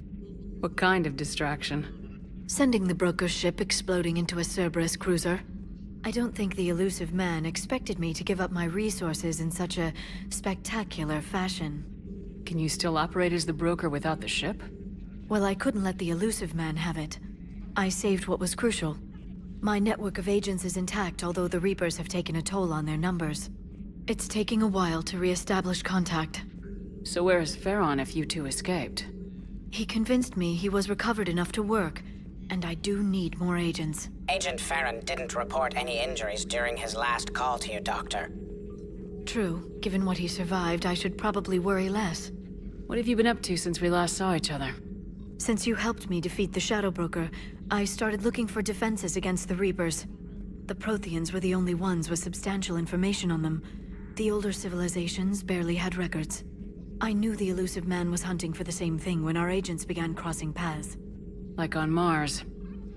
[SPEAKER 3] What kind of distraction?
[SPEAKER 15] Sending the broker's ship exploding into a Cerberus cruiser. I don't think the elusive man expected me to give up my resources in such a spectacular fashion.
[SPEAKER 3] Can you still operate as the broker without the ship?
[SPEAKER 15] Well, I couldn't let the elusive man have it. I saved what was crucial. My network of agents is intact, although the Reapers have taken a toll on their numbers. It's taking a while to re-establish contact.
[SPEAKER 3] So where is Farron if you two escaped?
[SPEAKER 15] He convinced me he was recovered enough to work, and I do need more agents.
[SPEAKER 2] Agent Farron didn't report any injuries during his last call to you, Doctor.
[SPEAKER 15] True. Given what he survived, I should probably worry less.
[SPEAKER 3] What have you been up to since we last saw each other?
[SPEAKER 15] Since you helped me defeat the Shadow Broker, I started looking for defenses against the Reapers. The Protheans were the only ones with substantial information on them. The older civilizations barely had records. I knew the elusive man was hunting for the same thing when our agents began crossing paths.
[SPEAKER 3] Like on Mars.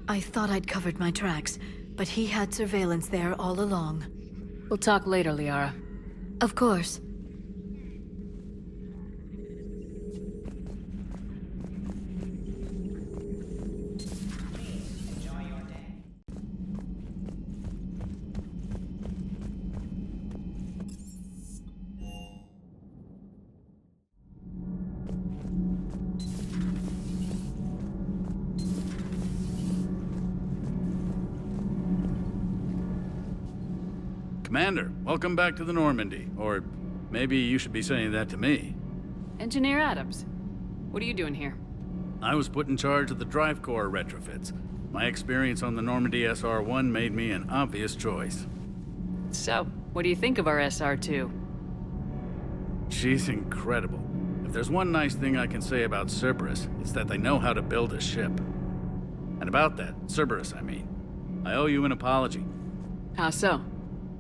[SPEAKER 15] I thought I'd covered my tracks, but he had surveillance there all along.
[SPEAKER 3] We'll talk later, Liara.
[SPEAKER 15] Of course.
[SPEAKER 4] Commander, welcome back to the Normandy. Or maybe you should be saying that to me.
[SPEAKER 3] Engineer Adams, what are you doing here?
[SPEAKER 4] I was put in charge of the drive core retrofits. My experience on the Normandy SR-1 made me an obvious choice.
[SPEAKER 3] So, what do you think of our SR-2?
[SPEAKER 4] She's incredible. If there's one nice thing I can say about Cerberus, it's that they know how to build a ship. And about that, Cerberus, I mean, I owe you an apology.
[SPEAKER 3] How so?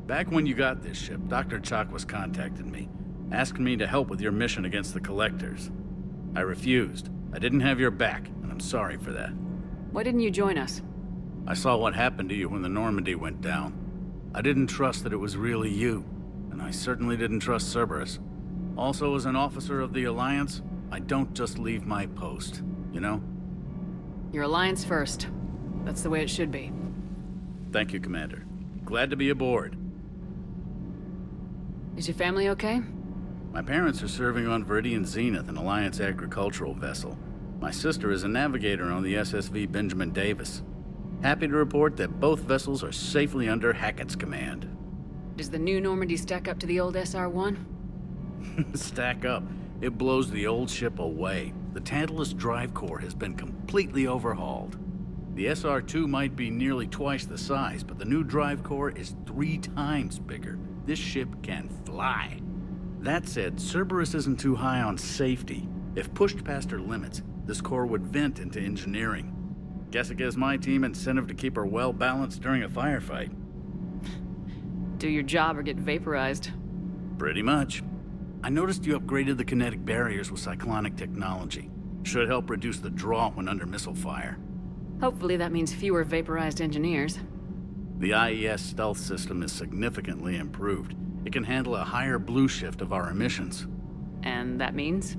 [SPEAKER 4] Back when you got this ship, Dr. Chakwas contacted me, asking me to help with your mission against the Collectors. I refused. I didn't have your back, and I'm sorry for that.
[SPEAKER 3] Why didn't you join us?
[SPEAKER 4] I saw what happened to you when the Normandy went down. I didn't trust that it was really you, and I certainly didn't trust Cerberus. Also, as an officer of the Alliance, I don't just leave my post, you know?
[SPEAKER 3] Your Alliance first. That's the way it should be.
[SPEAKER 4] Thank you, Commander. Glad to be aboard.
[SPEAKER 3] Is your family okay?
[SPEAKER 4] My parents are serving on Viridian Zenith, an Alliance agricultural vessel. My sister is a navigator on the SSV Benjamin Davis. Happy to report that both vessels are safely under Hackett's command.
[SPEAKER 3] Does the new Normandy stack up to the old SR-1?
[SPEAKER 4] Stack up. It blows the old ship away. The Tantalus drive core has been completely overhauled. The SR-2 might be nearly twice the size, but the new drive core is 3 times bigger. This ship can fly. That said, Cerberus isn't too high on safety. If pushed past her limits, this core would vent into engineering. Guess it gives my team incentive to keep her well balanced during a firefight.
[SPEAKER 3] Do your job or get vaporized.
[SPEAKER 4] Pretty much. I noticed you upgraded the kinetic barriers with cyclonic technology. Should help reduce the draw when under missile fire.
[SPEAKER 3] Hopefully that means fewer vaporized engineers.
[SPEAKER 4] The IES stealth system is significantly improved. It can handle a higher blue shift of our emissions.
[SPEAKER 3] And that means?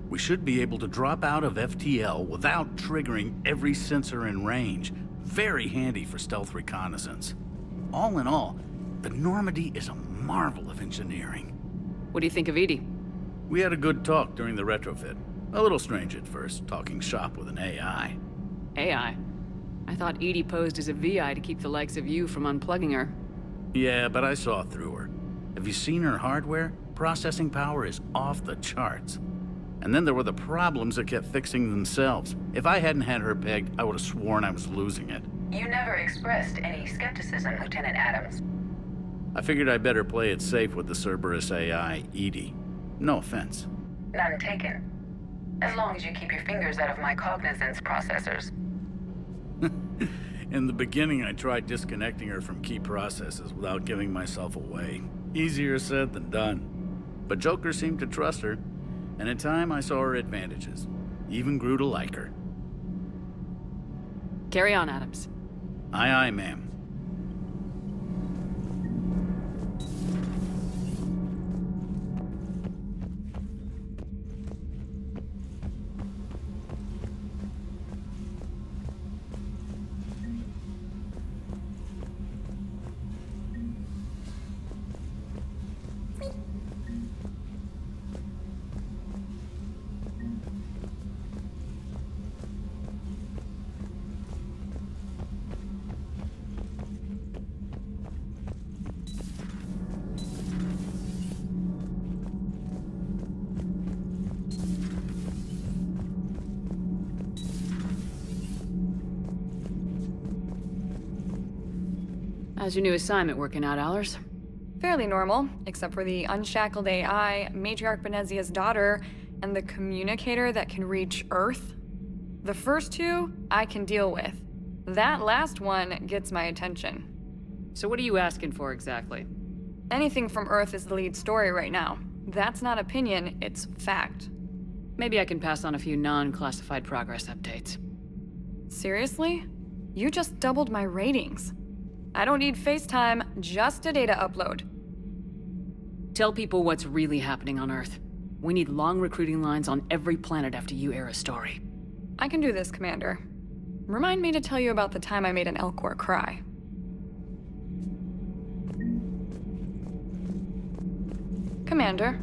[SPEAKER 4] We should be able to drop out of FTL without triggering every sensor in range. Very handy for stealth reconnaissance. All in all, the Normandy is a marvel of engineering.
[SPEAKER 3] What do you think of Edie?
[SPEAKER 4] We had a good talk during the retrofit. A little strange at first, talking shop with an AI.
[SPEAKER 3] AI? I thought Edie posed as a VI to keep the likes of you from unplugging her.
[SPEAKER 4] Yeah, but I saw through her. Have you seen her hardware? Processing power is off the charts. And then there were the problems that kept fixing themselves. If I hadn't had her pegged, I would have sworn I was losing it.
[SPEAKER 17] You never expressed any skepticism, Lieutenant Adams.
[SPEAKER 4] I figured I'd better play it safe with the Cerberus AI, Edie. No offense.
[SPEAKER 17] None taken. As long as you keep your fingers out of my cognizance processors.
[SPEAKER 4] In the beginning, I tried disconnecting her from key processes without giving myself away. Easier said than done. But Joker seemed to trust her, and in time I saw her advantages. Even grew to like her.
[SPEAKER 3] Carry on, Adams.
[SPEAKER 4] Aye, aye, ma'am.
[SPEAKER 3] How's your new assignment working out, Allers?
[SPEAKER 8] Fairly normal, except for the unshackled AI, Matriarch Benezia's daughter, and the communicator that can reach Earth. The first two, I can deal with. That last one gets my attention.
[SPEAKER 3] So what are you asking for exactly?
[SPEAKER 8] Anything from Earth is the lead story right now. That's not opinion, it's fact.
[SPEAKER 3] Maybe I can pass on a few non-classified progress updates.
[SPEAKER 8] Seriously? You just doubled my ratings. I don't need FaceTime, just a data upload.
[SPEAKER 3] Tell people what's really happening on Earth. We need long recruiting lines on every planet after you air a story.
[SPEAKER 8] I can do this, Commander. Remind me to tell you about the time I made an Elcor cry. Commander.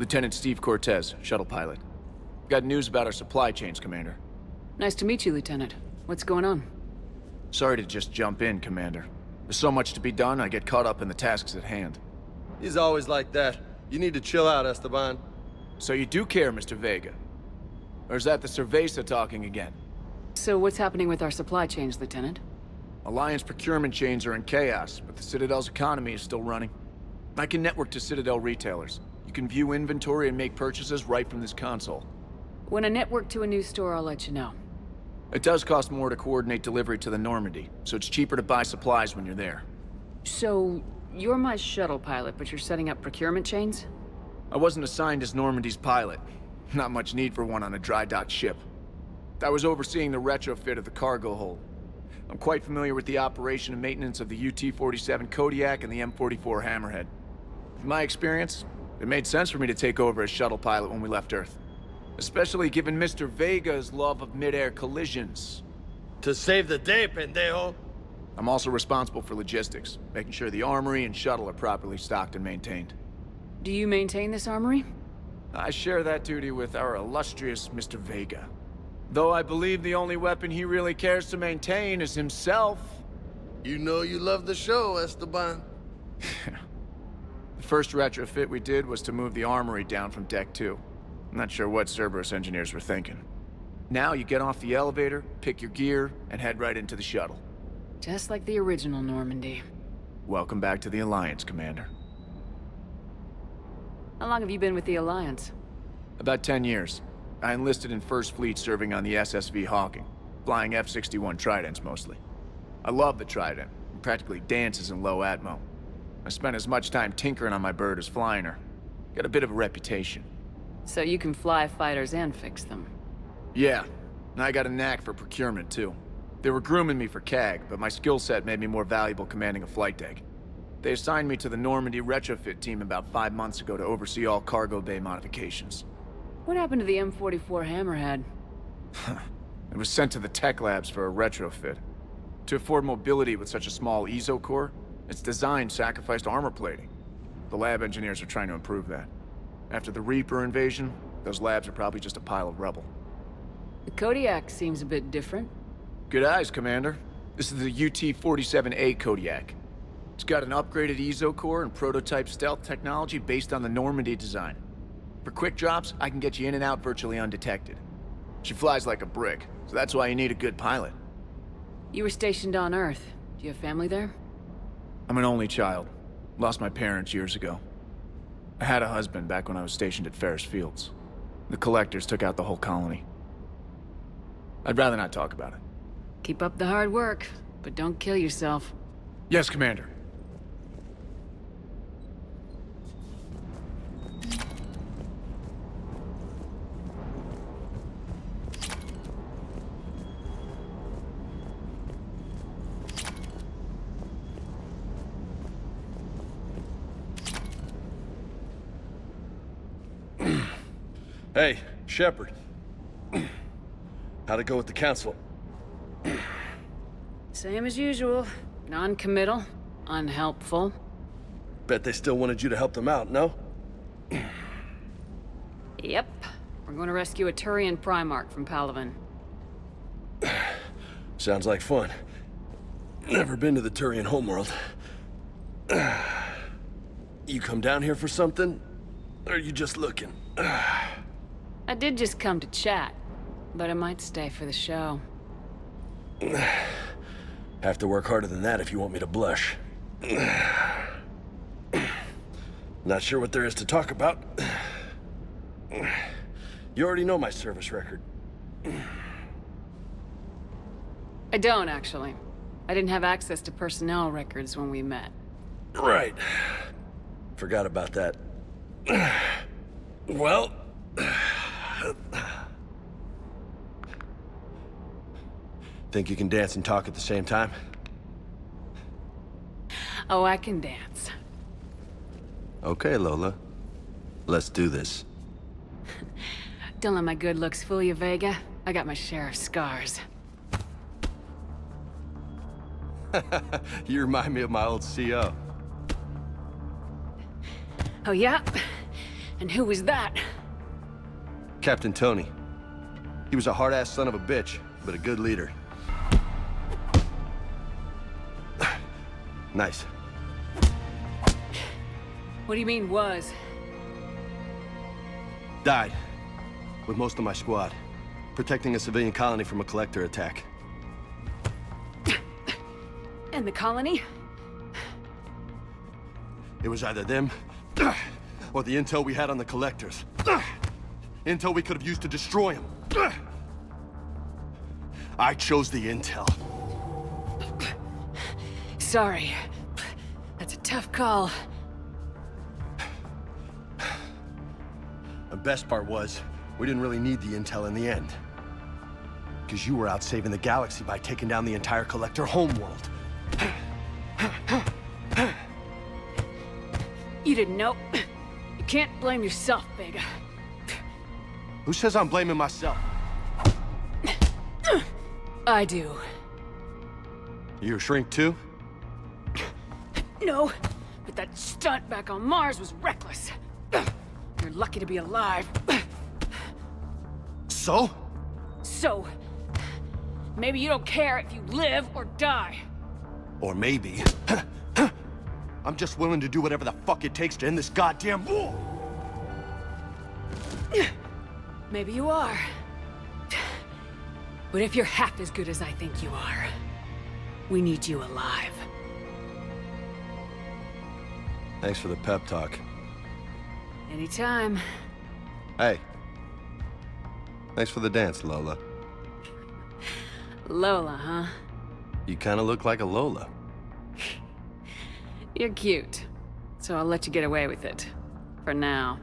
[SPEAKER 10] Lieutenant Steve Cortez, shuttle pilot. Got news about our supply chains, Commander.
[SPEAKER 3] Nice to meet you, Lieutenant. What's going on?
[SPEAKER 10] Sorry to just jump in, Commander. There's so much to be done, I get caught up in the tasks at hand.
[SPEAKER 16] He's always like that. You need to chill out, Esteban.
[SPEAKER 10] So you do care, Mr. Vega? Or is that the Cerveza talking again?
[SPEAKER 3] So what's happening with our supply chains, Lieutenant?
[SPEAKER 10] Alliance procurement chains are in chaos, but the Citadel's economy is still running. I can network to Citadel retailers. You can view inventory and make purchases right from this console.
[SPEAKER 3] When I network to a new store, I'll let you know.
[SPEAKER 10] It does cost more to coordinate delivery to the Normandy, so it's cheaper to buy supplies when you're there.
[SPEAKER 3] So, you're my shuttle pilot, but you're setting up procurement chains?
[SPEAKER 10] I wasn't assigned as Normandy's pilot. Not much need for one on a dry dock ship. I was overseeing the retrofit of the cargo hold. I'm quite familiar with the operation and maintenance of the UT-47 Kodiak and the M44 Hammerhead. In my experience, it made sense for me to take over as shuttle pilot when we left Earth. Especially given Mr. Vega's love of mid-air collisions.
[SPEAKER 16] To save the day, pendejo!
[SPEAKER 10] I'm also responsible for logistics, making sure the armory and shuttle are properly stocked and maintained.
[SPEAKER 3] Do you maintain this armory?
[SPEAKER 10] I share that duty with our illustrious Mr. Vega. Though I believe the only weapon he really cares to maintain is himself.
[SPEAKER 16] You know you love the show, Esteban.
[SPEAKER 10] The first retrofit we did was to move the armory down from Deck 2. I'm not sure what Cerberus engineers were thinking. Now you get off the elevator, pick your gear, and head right into the shuttle.
[SPEAKER 3] Just like the original Normandy.
[SPEAKER 10] Welcome back to the Alliance, Commander.
[SPEAKER 3] How long have you been with the Alliance?
[SPEAKER 10] About 10 years. I enlisted in First Fleet serving on the SSV Hawking, flying F-61 Tridents mostly. I love the Trident. It practically dances in low atmo. I spent as much time tinkering on my bird as flying her. Got a bit of a reputation.
[SPEAKER 3] So you can fly fighters and fix them?
[SPEAKER 10] Yeah, and I got a knack for procurement too. They were grooming me for CAG, but my skill set made me more valuable commanding a flight deck. They assigned me to the Normandy retrofit team about 5 months ago to oversee all cargo bay modifications.
[SPEAKER 3] What happened to the M44 Hammerhead?
[SPEAKER 10] It was sent to the tech labs for a retrofit. To afford mobility with such a small EZO core, its design sacrificed armor plating. The lab engineers are trying to improve that. After the Reaper invasion, those labs are probably just a pile of rubble.
[SPEAKER 3] The Kodiak seems a bit different.
[SPEAKER 10] Good eyes, Commander. This is the UT-47A Kodiak. It's got an upgraded EZO core and prototype stealth technology based on the Normandy design. For quick drops, I can get you in and out virtually undetected. She flies like a brick, so that's why you need a good pilot.
[SPEAKER 3] You were stationed on Earth. Do you have family there?
[SPEAKER 10] I'm an only child. Lost my parents years ago. I had a husband back when I was stationed at Ferris Fields. The Collectors took out the whole colony. I'd rather not talk about it.
[SPEAKER 3] Keep up the hard work, but don't kill yourself.
[SPEAKER 10] Yes, Commander.
[SPEAKER 16] Hey, Shepard. How'd it go with the Council?
[SPEAKER 3] Same as usual. Non-committal, unhelpful.
[SPEAKER 16] Bet they still wanted you to help them out, no?
[SPEAKER 3] Yep. We're going to rescue a Turian Primarch from Palaven.
[SPEAKER 16] Sounds like fun. Never been to the Turian homeworld. You come down here for something? Or are you just looking?
[SPEAKER 3] I did just come to chat, but I might stay for the show.
[SPEAKER 16] Have to work harder than that if you want me to blush. Not sure what there is to talk about. You already know my service record.
[SPEAKER 3] I don't, actually. I didn't have access to personnel records when we met.
[SPEAKER 16] Right. Forgot about that. Well... Think you can dance and talk at the same time?
[SPEAKER 3] Oh, I can dance.
[SPEAKER 16] Okay, Lola. Let's do this.
[SPEAKER 3] Don't let my good looks fool you, Vega. I got my share of scars.
[SPEAKER 16] You remind me of my old CO.
[SPEAKER 3] Oh, yeah? And who was that?
[SPEAKER 16] Captain Tony. He was a hard-ass son of a bitch, but a good leader. Nice.
[SPEAKER 3] What do you mean, was?
[SPEAKER 16] Died. With most of my squad. Protecting a civilian colony from a collector attack.
[SPEAKER 3] And the colony?
[SPEAKER 16] It was either them, or the intel we had on the collectors. Intel we could have used to destroy them. I chose the intel.
[SPEAKER 3] Sorry. That's a tough call.
[SPEAKER 16] The best part was, we didn't really need the intel in the end. Because you were out saving the galaxy by taking down the entire collector homeworld.
[SPEAKER 3] You didn't know. You can't blame yourself, Vega.
[SPEAKER 16] Who says I'm blaming myself?
[SPEAKER 3] I do.
[SPEAKER 16] You a shrink too?
[SPEAKER 3] No, but that stunt back on Mars was reckless. You're lucky to be alive.
[SPEAKER 16] So?
[SPEAKER 3] So, maybe you don't care if you live or die.
[SPEAKER 16] Or maybe... I'm just willing to do whatever the fuck it takes to end this goddamn war!
[SPEAKER 3] Maybe you are. But if you're half as good as I think you are, we need you alive.
[SPEAKER 16] Thanks for the pep talk.
[SPEAKER 3] Anytime.
[SPEAKER 16] Hey. Thanks for the dance, Lola.
[SPEAKER 3] Lola, huh?
[SPEAKER 16] You kinda look like a Lola.
[SPEAKER 3] You're cute. So I'll let you get away with it. For now.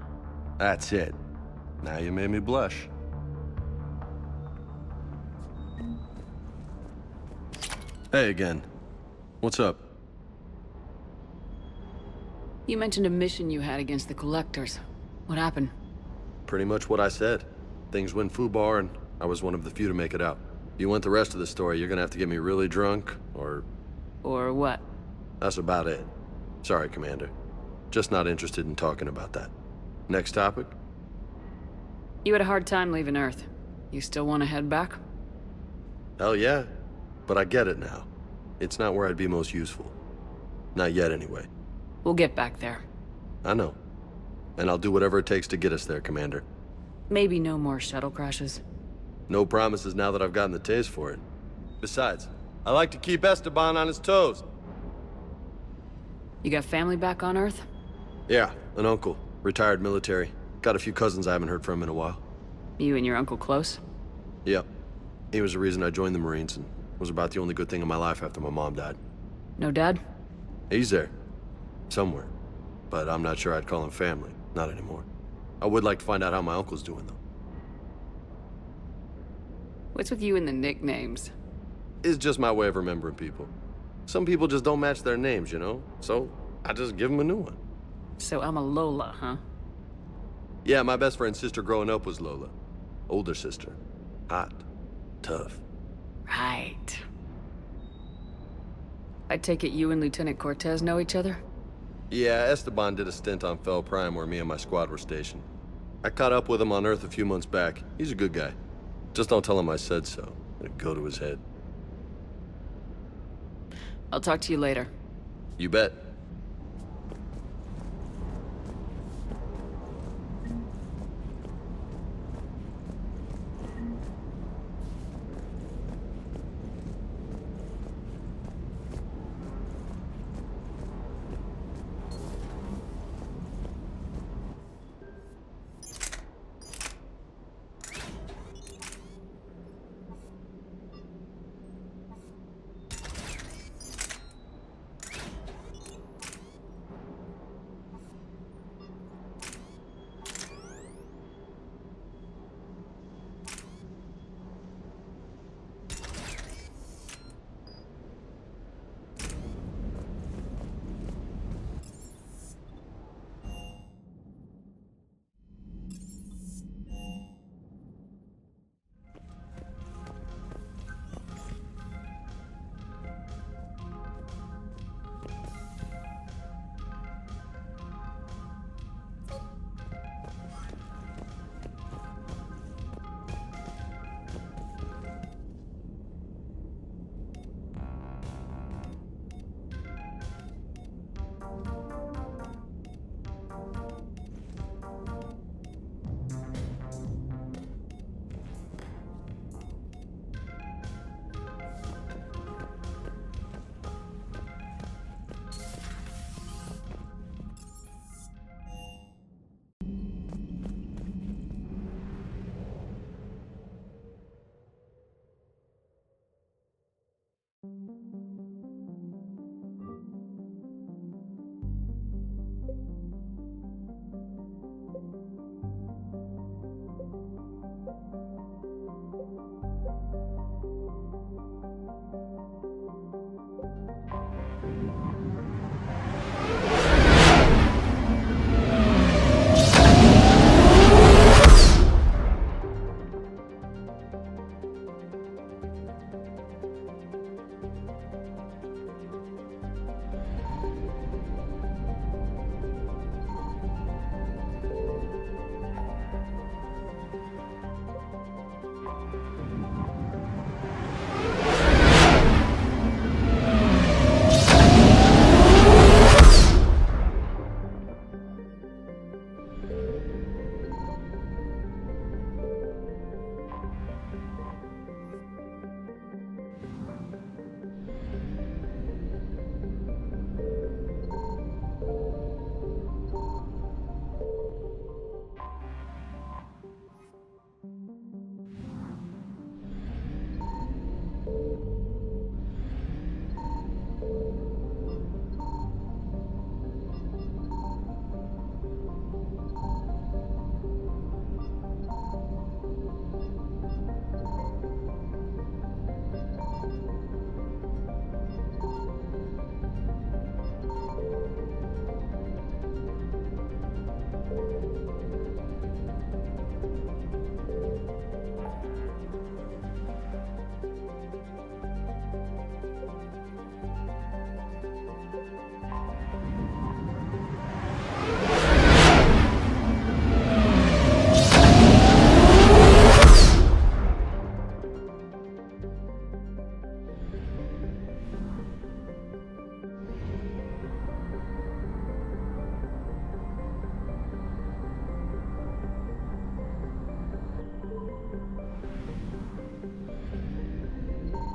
[SPEAKER 16] That's it. Now you made me blush. Hey again. What's up?
[SPEAKER 3] You mentioned a mission you had against the Collectors. What happened?
[SPEAKER 16] Pretty much what I said. Things went foobar, and I was one of the few to make it out. If you want the rest of the story, you're gonna have to get me really drunk, or...
[SPEAKER 3] Or what?
[SPEAKER 16] That's about it. Sorry, Commander. Just not interested in talking about that. Next topic?
[SPEAKER 3] You had a hard time leaving Earth. You still want to head back?
[SPEAKER 16] Hell yeah. But I get it now. It's not where I'd be most useful. Not yet, anyway.
[SPEAKER 3] We'll get back there.
[SPEAKER 16] I know. And I'll do whatever it takes to get us there, Commander.
[SPEAKER 3] Maybe no more shuttle crashes.
[SPEAKER 16] No promises now that I've gotten the taste for it. Besides, I like to keep Esteban on his toes.
[SPEAKER 3] You got family back on Earth?
[SPEAKER 16] Yeah, an uncle. Retired military. Got a few cousins I haven't heard from in a while.
[SPEAKER 3] You and your uncle close?
[SPEAKER 16] Yep. He was the reason I joined the Marines and was about the only good thing in my life after my mom died.
[SPEAKER 3] No dad?
[SPEAKER 16] He's there. Somewhere. But I'm not sure I'd call him family. Not anymore. I would like to find out how my uncle's doing, though.
[SPEAKER 3] What's with you and the nicknames?
[SPEAKER 16] It's just my way of remembering people. Some people just don't match their names, you know? So, I just give them a new one.
[SPEAKER 3] So I'm a Lola, huh?
[SPEAKER 16] Yeah, my best friend's sister growing up was Lola. Older sister. Hot. Tough.
[SPEAKER 3] Right. I take it you and Lieutenant Cortez know each other?
[SPEAKER 16] Yeah, Esteban did a stint on Fel Prime where me and my squad were stationed. I caught up with him on Earth a few months back. He's a good guy. Just don't tell him I said so. It'd go to his head.
[SPEAKER 3] I'll talk to you later.
[SPEAKER 16] You bet.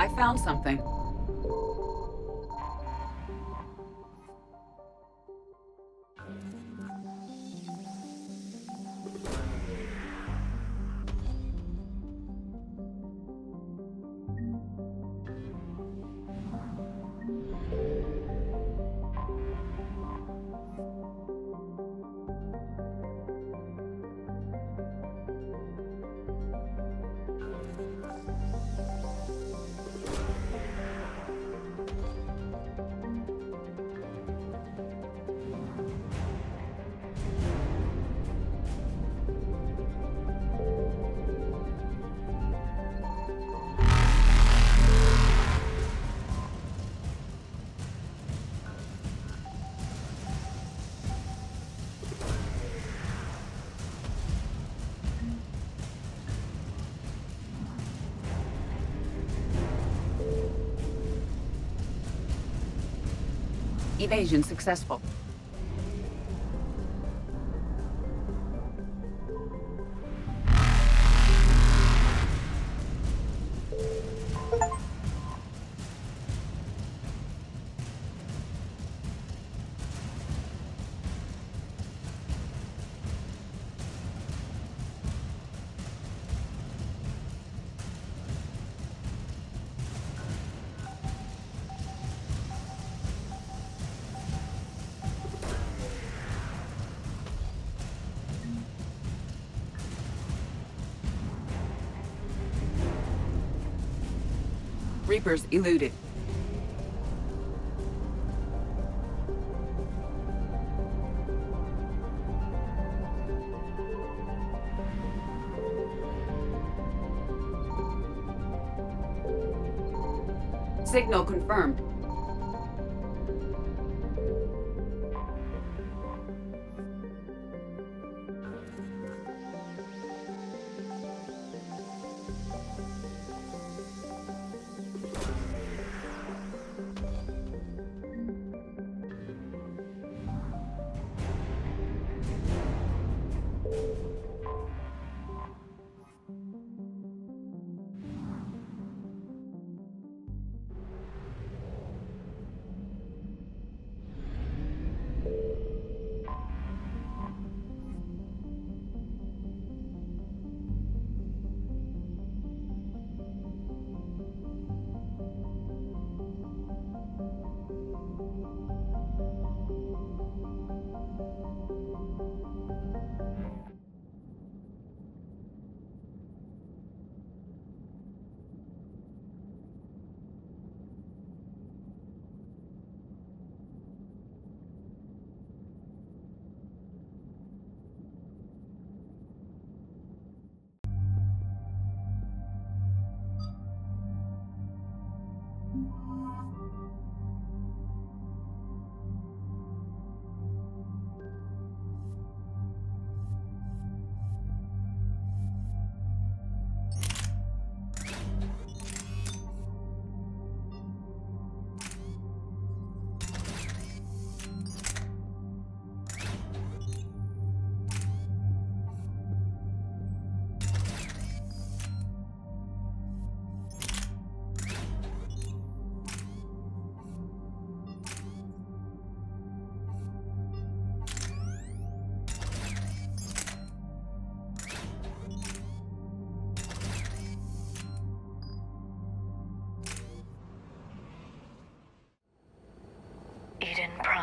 [SPEAKER 13] I found something. Evasion successful. Reapers eluded. Signal confirmed.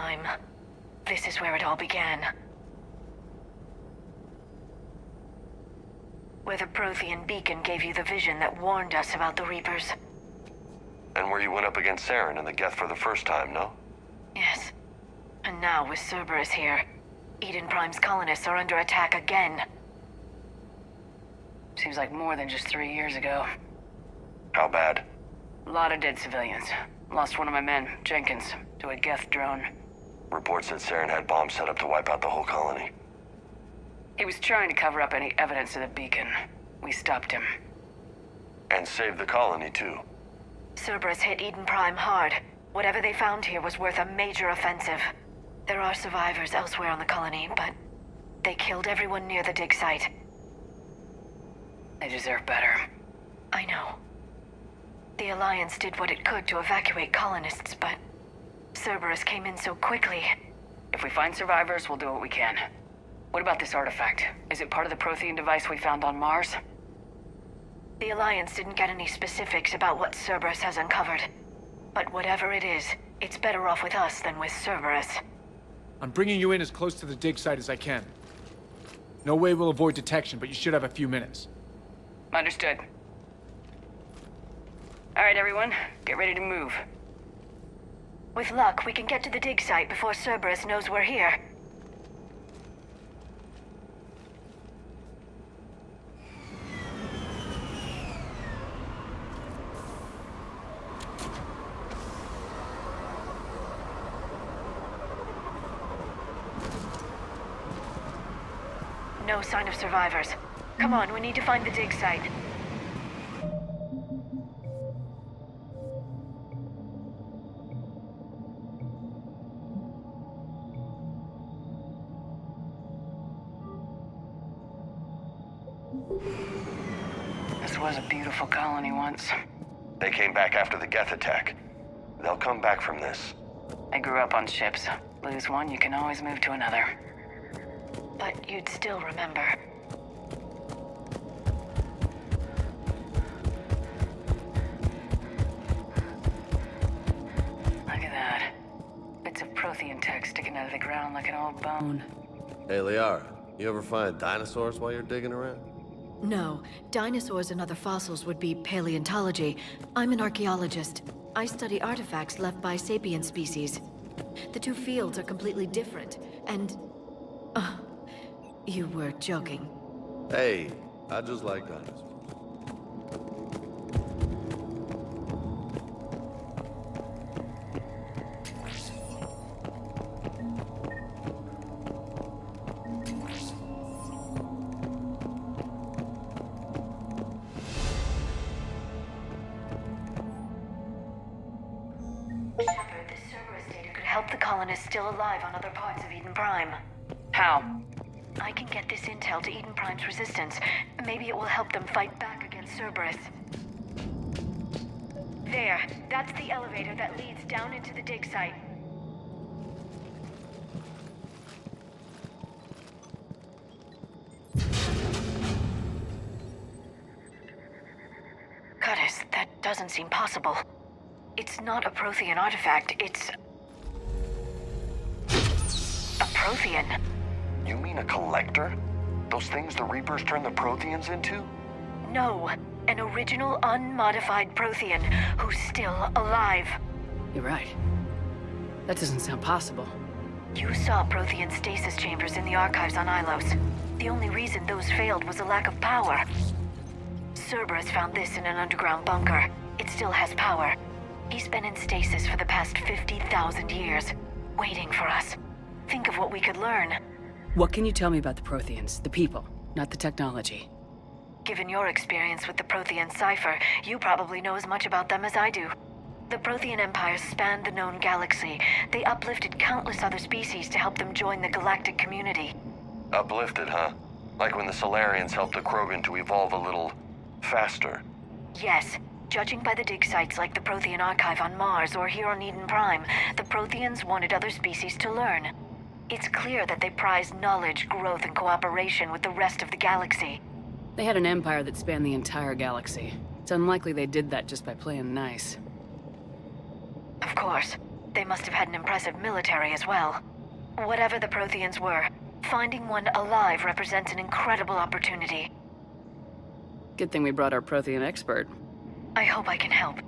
[SPEAKER 15] Prime. This is where it all began. Where the Prothean beacon gave you the vision that warned us about the Reapers.
[SPEAKER 14] And where you went up against Saren and the Geth for the first time, no?
[SPEAKER 15] Yes. And now with Cerberus here, Eden Prime's colonists are under attack again.
[SPEAKER 22] Seems like more than just 3 years ago.
[SPEAKER 14] How bad?
[SPEAKER 22] A lot of dead civilians. Lost one of my men, Jenkins, to a Geth drone.
[SPEAKER 14] Reports said Saren had bombs set up to wipe out the whole colony.
[SPEAKER 22] He was trying to cover up any evidence of the beacon. We stopped him.
[SPEAKER 14] And saved the colony, too.
[SPEAKER 15] Cerberus hit Eden Prime hard. Whatever they found here was worth a major offensive. There are survivors elsewhere on the colony, but they killed everyone near the dig site.
[SPEAKER 22] They deserve better.
[SPEAKER 15] I know. The Alliance did what it could to evacuate colonists, but Cerberus came in so quickly.
[SPEAKER 22] If we find survivors, we'll do what we can. What about this artifact? Is it part of the Prothean device we found on Mars?
[SPEAKER 15] The Alliance didn't get any specifics about what Cerberus has uncovered. But whatever it is, it's better off with us than with Cerberus.
[SPEAKER 10] I'm bringing you in as close to the dig site as I can. No way we'll avoid detection, but you should have a few minutes.
[SPEAKER 22] Understood. All right, everyone. Get ready to move.
[SPEAKER 15] With luck, we can get to the dig site before Cerberus knows we're here. No sign of survivors. Come on, we need to find the dig site.
[SPEAKER 22] This was a beautiful colony once.
[SPEAKER 14] They came back after the Geth attack. They'll come back from this.
[SPEAKER 22] I grew up on ships. Lose one, you can always move to another.
[SPEAKER 15] But you'd still remember.
[SPEAKER 22] Look at that. Bits of Prothean tech sticking out of the ground like an old bone.
[SPEAKER 16] Hey, Liara, you ever find dinosaurs while you're digging around?
[SPEAKER 15] No. Dinosaurs and other fossils would be paleontology. I'm an archaeologist. I study artifacts left by sapient species. The two fields are completely different, and... you were joking.
[SPEAKER 16] Hey, I just like dinosaurs.
[SPEAKER 15] Shepard, this Cerberus data could help the colonists still alive on other parts of Eden Prime.
[SPEAKER 22] How?
[SPEAKER 15] I can get this intel to Eden Prime's resistance. Maybe it will help them fight back against Cerberus. There. That's the elevator that leads down into the dig site. Curtis, that doesn't seem possible. It's not a Prothean artifact, it's... a Prothean.
[SPEAKER 14] You mean a collector? Those things the Reapers turned the Protheans into?
[SPEAKER 15] No, an original unmodified Prothean who's still alive.
[SPEAKER 3] You're right. That doesn't sound possible.
[SPEAKER 15] You saw Prothean stasis chambers in the archives on Ilos. The only reason those failed was a lack of power. Cerberus found this in an underground bunker. It still has power. He's been in stasis for the past 50,000 years, waiting for us. Think of what we could learn.
[SPEAKER 3] What can you tell me about the Protheans? The people, not the technology.
[SPEAKER 15] Given your experience with the Prothean cipher, you probably know as much about them as I do. The Prothean empires spanned the known galaxy. They uplifted countless other species to help them join the galactic community.
[SPEAKER 14] Uplifted, huh? Like when the Solarians helped the Krogan to evolve a little... faster.
[SPEAKER 15] Yes. Judging by the dig sites like the Prothean Archive on Mars or here on Eden Prime, the Protheans wanted other species to learn. It's clear that they prize knowledge, growth, and cooperation with the rest of the galaxy.
[SPEAKER 3] They had an empire that spanned the entire galaxy. It's unlikely they did that just by playing nice.
[SPEAKER 15] Of course. They must have had an impressive military as well. Whatever the Protheans were, finding one alive represents an incredible opportunity.
[SPEAKER 3] Good thing we brought our Prothean expert.
[SPEAKER 15] I hope I can help.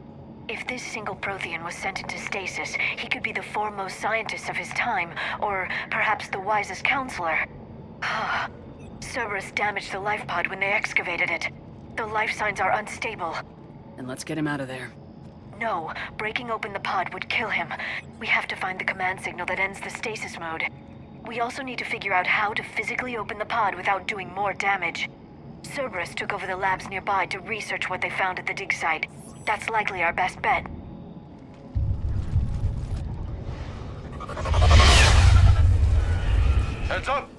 [SPEAKER 15] If this single Prothean was sent into stasis, he could be the foremost scientist of his time, or perhaps the wisest counselor. Cerberus damaged the life pod when they excavated it. The life signs are unstable.
[SPEAKER 3] Then let's get him out of there.
[SPEAKER 15] No, breaking open the pod would kill him. We have to find the command signal that ends the stasis mode. We also need to figure out how to physically open the pod without doing more damage. Cerberus took over the labs nearby to research what they found at the dig site. That's likely our best bet.
[SPEAKER 14] Heads up!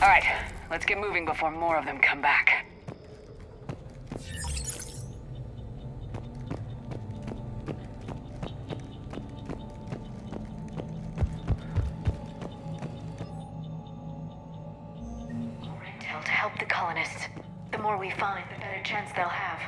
[SPEAKER 22] Alright, let's get moving before more of them come back.
[SPEAKER 15] More intel to help the colonists. The more we find, the better chance they'll have.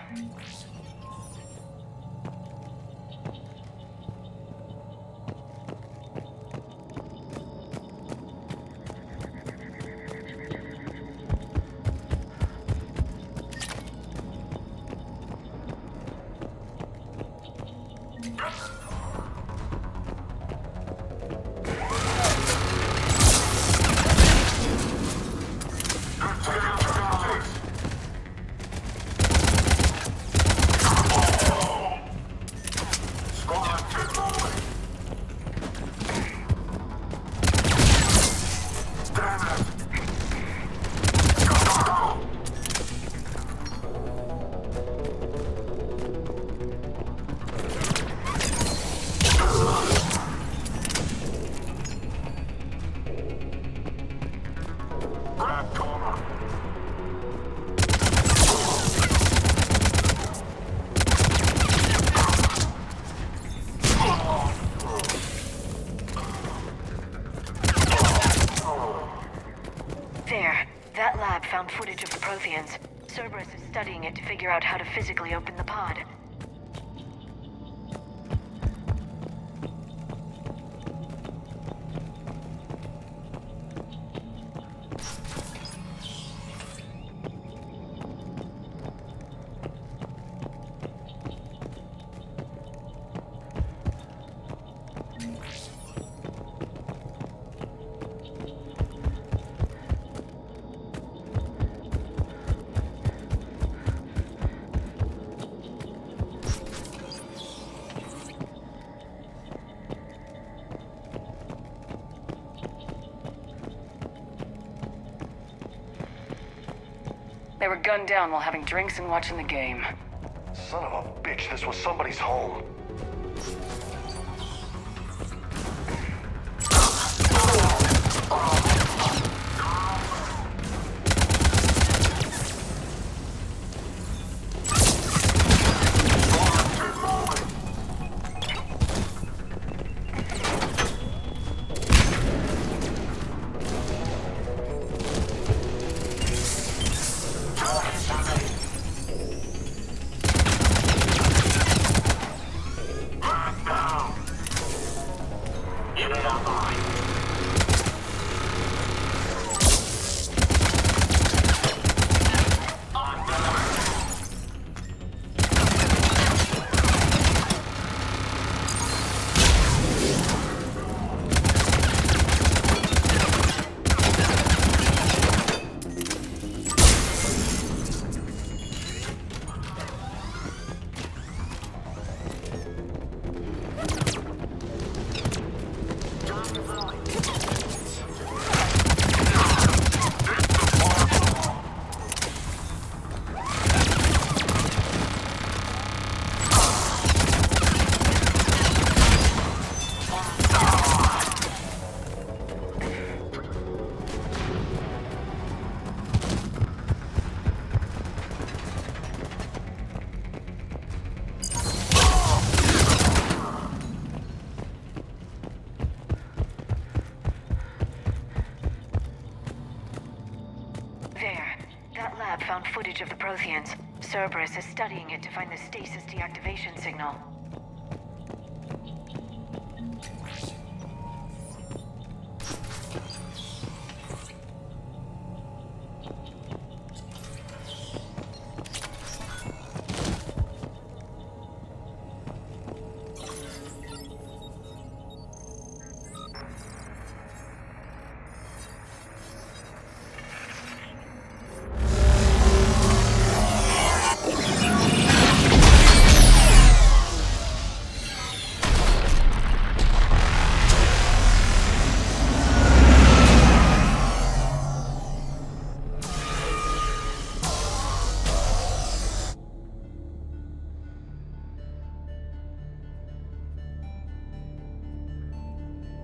[SPEAKER 15] There. That lab found footage of the Protheans. Cerberus is studying it to figure out how to physically open the pod.
[SPEAKER 22] They were gunned down while having drinks and watching the game.
[SPEAKER 14] Son of a bitch, this was somebody's home.
[SPEAKER 22] Protheans. Cerberus is studying it to find the stasis deactivation signal.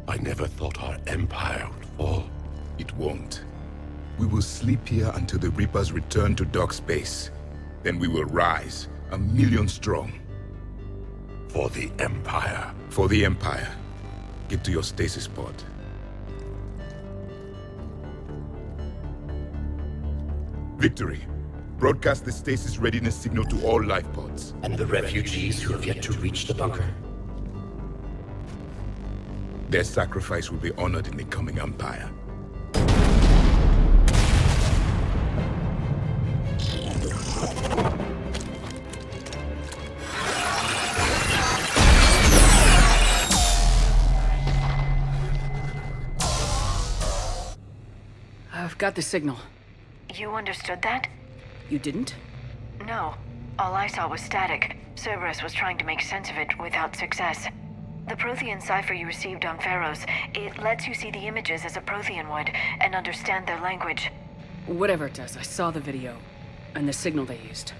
[SPEAKER 11] I never thought our empire would fall. It won't. We will sleep here until the Reapers return to dark space. Then we will rise, 1,000,000 strong. For the Empire. For the Empire. Get to your stasis pod. Victory. Broadcast the stasis readiness signal to all life pods.
[SPEAKER 12] And the refugees who have yet to reach the bunker.
[SPEAKER 11] Their sacrifice will be honored in the coming Empire.
[SPEAKER 3] I've got the signal.
[SPEAKER 22] You understood that?
[SPEAKER 3] You didn't?
[SPEAKER 22] No. All I saw was static. Cerberus was trying to make sense of it without success. The Prothean cipher you received on Pharaohs, it lets you see the images as a Prothean would, and understand their language.
[SPEAKER 3] Whatever it does, I saw the video, and the signal they used.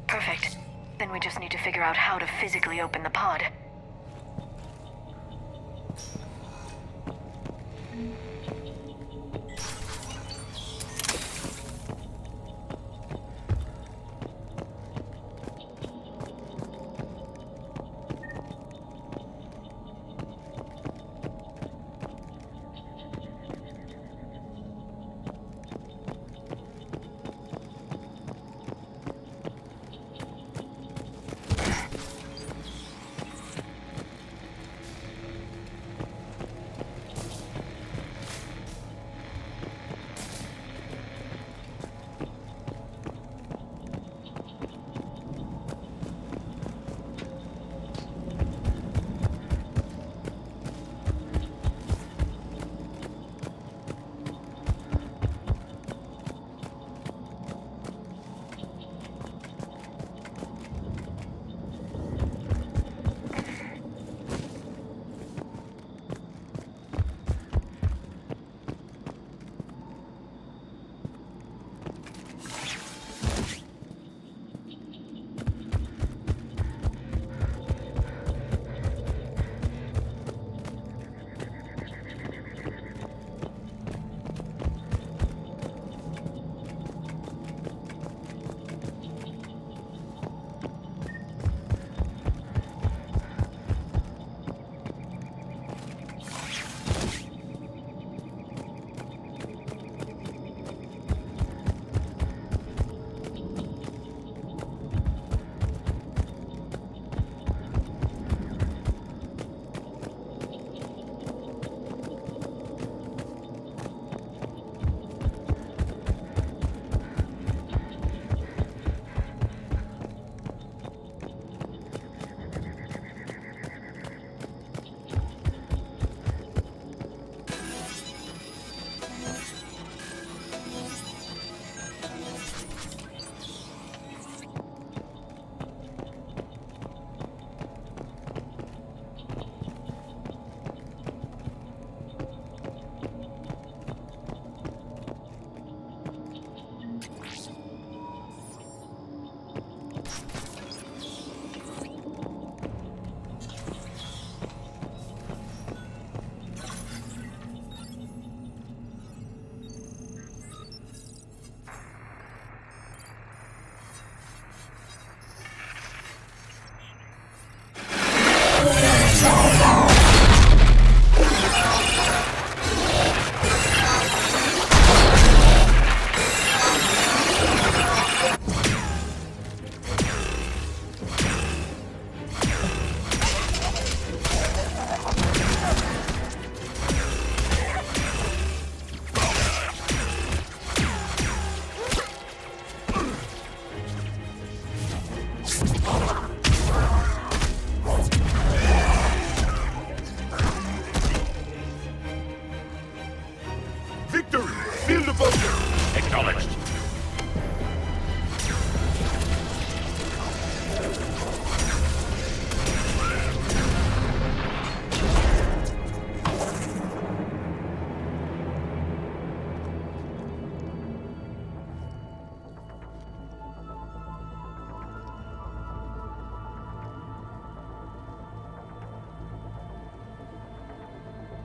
[SPEAKER 22] Perfect. Then we just need to figure out how to physically open the pod.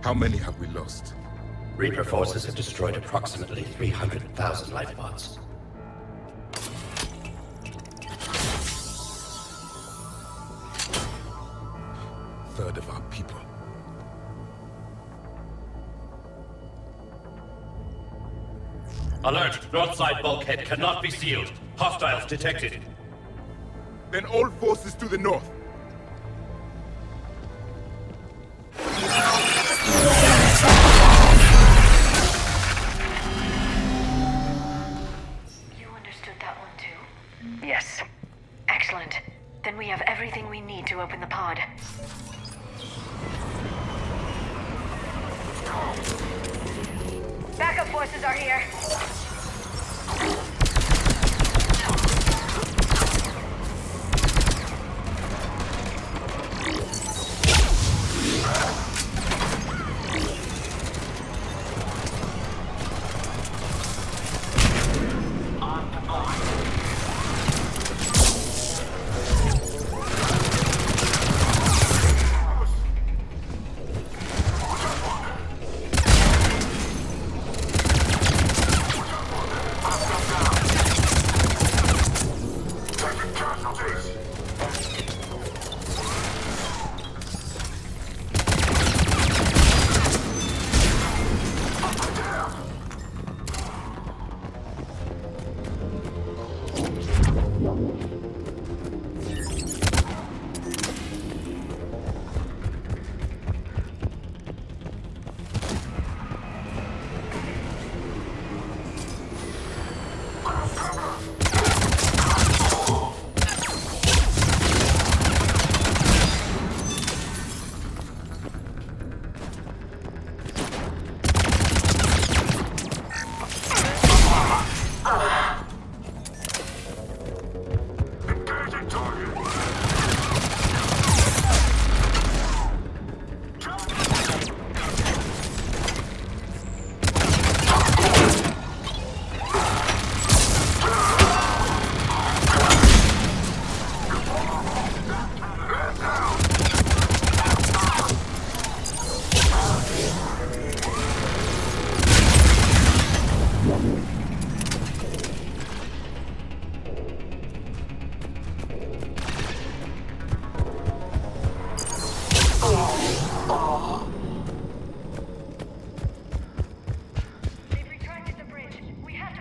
[SPEAKER 11] How many have we lost?
[SPEAKER 12] Reaper forces have destroyed approximately 300,000 life pods.
[SPEAKER 11] Third of our people.
[SPEAKER 12] Alert! North side bulkhead cannot be sealed. Hostiles detected.
[SPEAKER 11] Then all forces to the north.
[SPEAKER 22] You understood that one too? Yes. Excellent. Then we have everything we need to open the pod. Backup forces are here.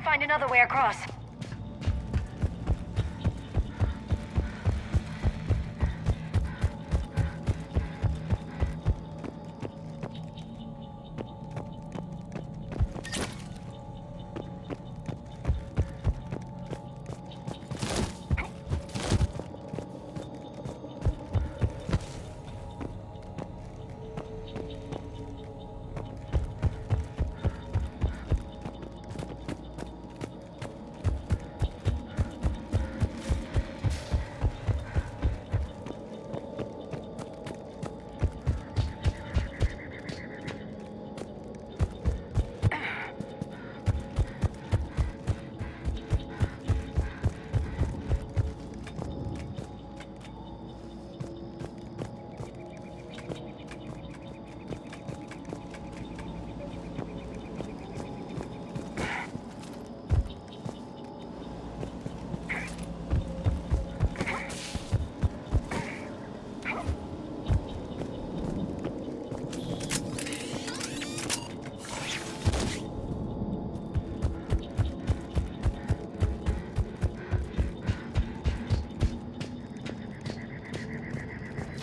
[SPEAKER 22] Find another way across.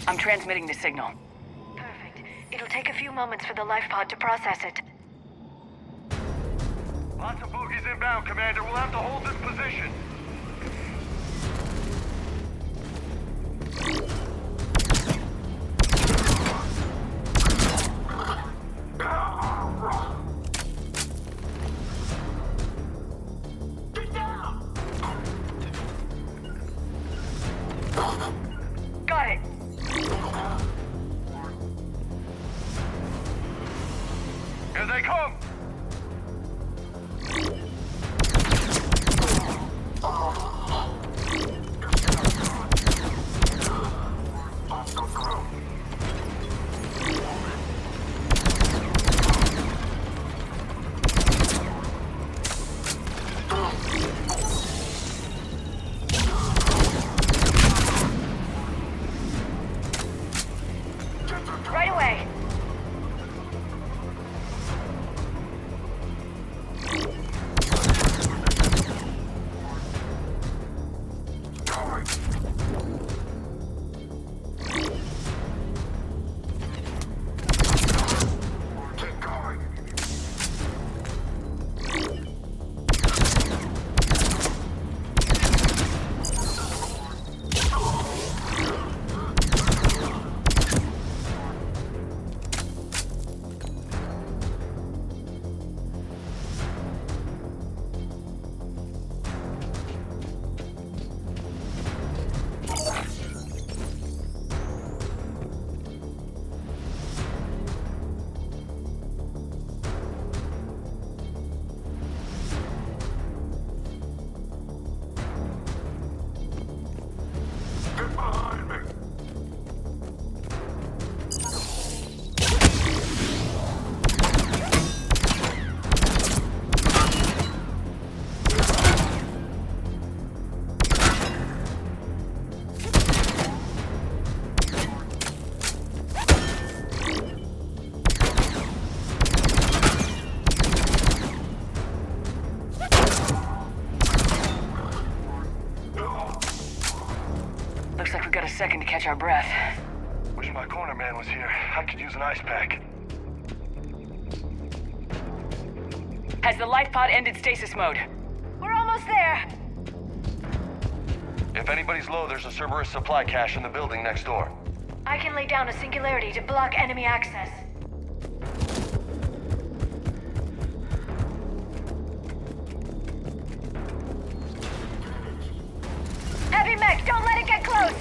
[SPEAKER 22] I'm transmitting the signal. Perfect. It'll take a few moments for the life pod to process it.
[SPEAKER 18] Lots of bogies inbound, Commander. We'll have to hold this position.
[SPEAKER 11] Get down!
[SPEAKER 22] got it.
[SPEAKER 14] Here they come!
[SPEAKER 22] Right away.
[SPEAKER 17] Looks like we got a second to catch our breath.
[SPEAKER 14] Wish my corner man was here. I could use an ice pack.
[SPEAKER 17] Has the life pod ended stasis mode? We're almost there.
[SPEAKER 14] If anybody's low, there's a Cerberus supply cache in the building next door.
[SPEAKER 22] I can lay down a singularity to block enemy access. Heavy mech, don't let it get close!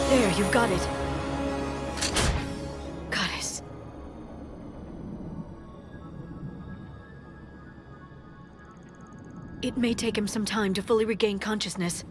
[SPEAKER 15] There, you've got it. Goddess. It may take him some time to fully regain consciousness.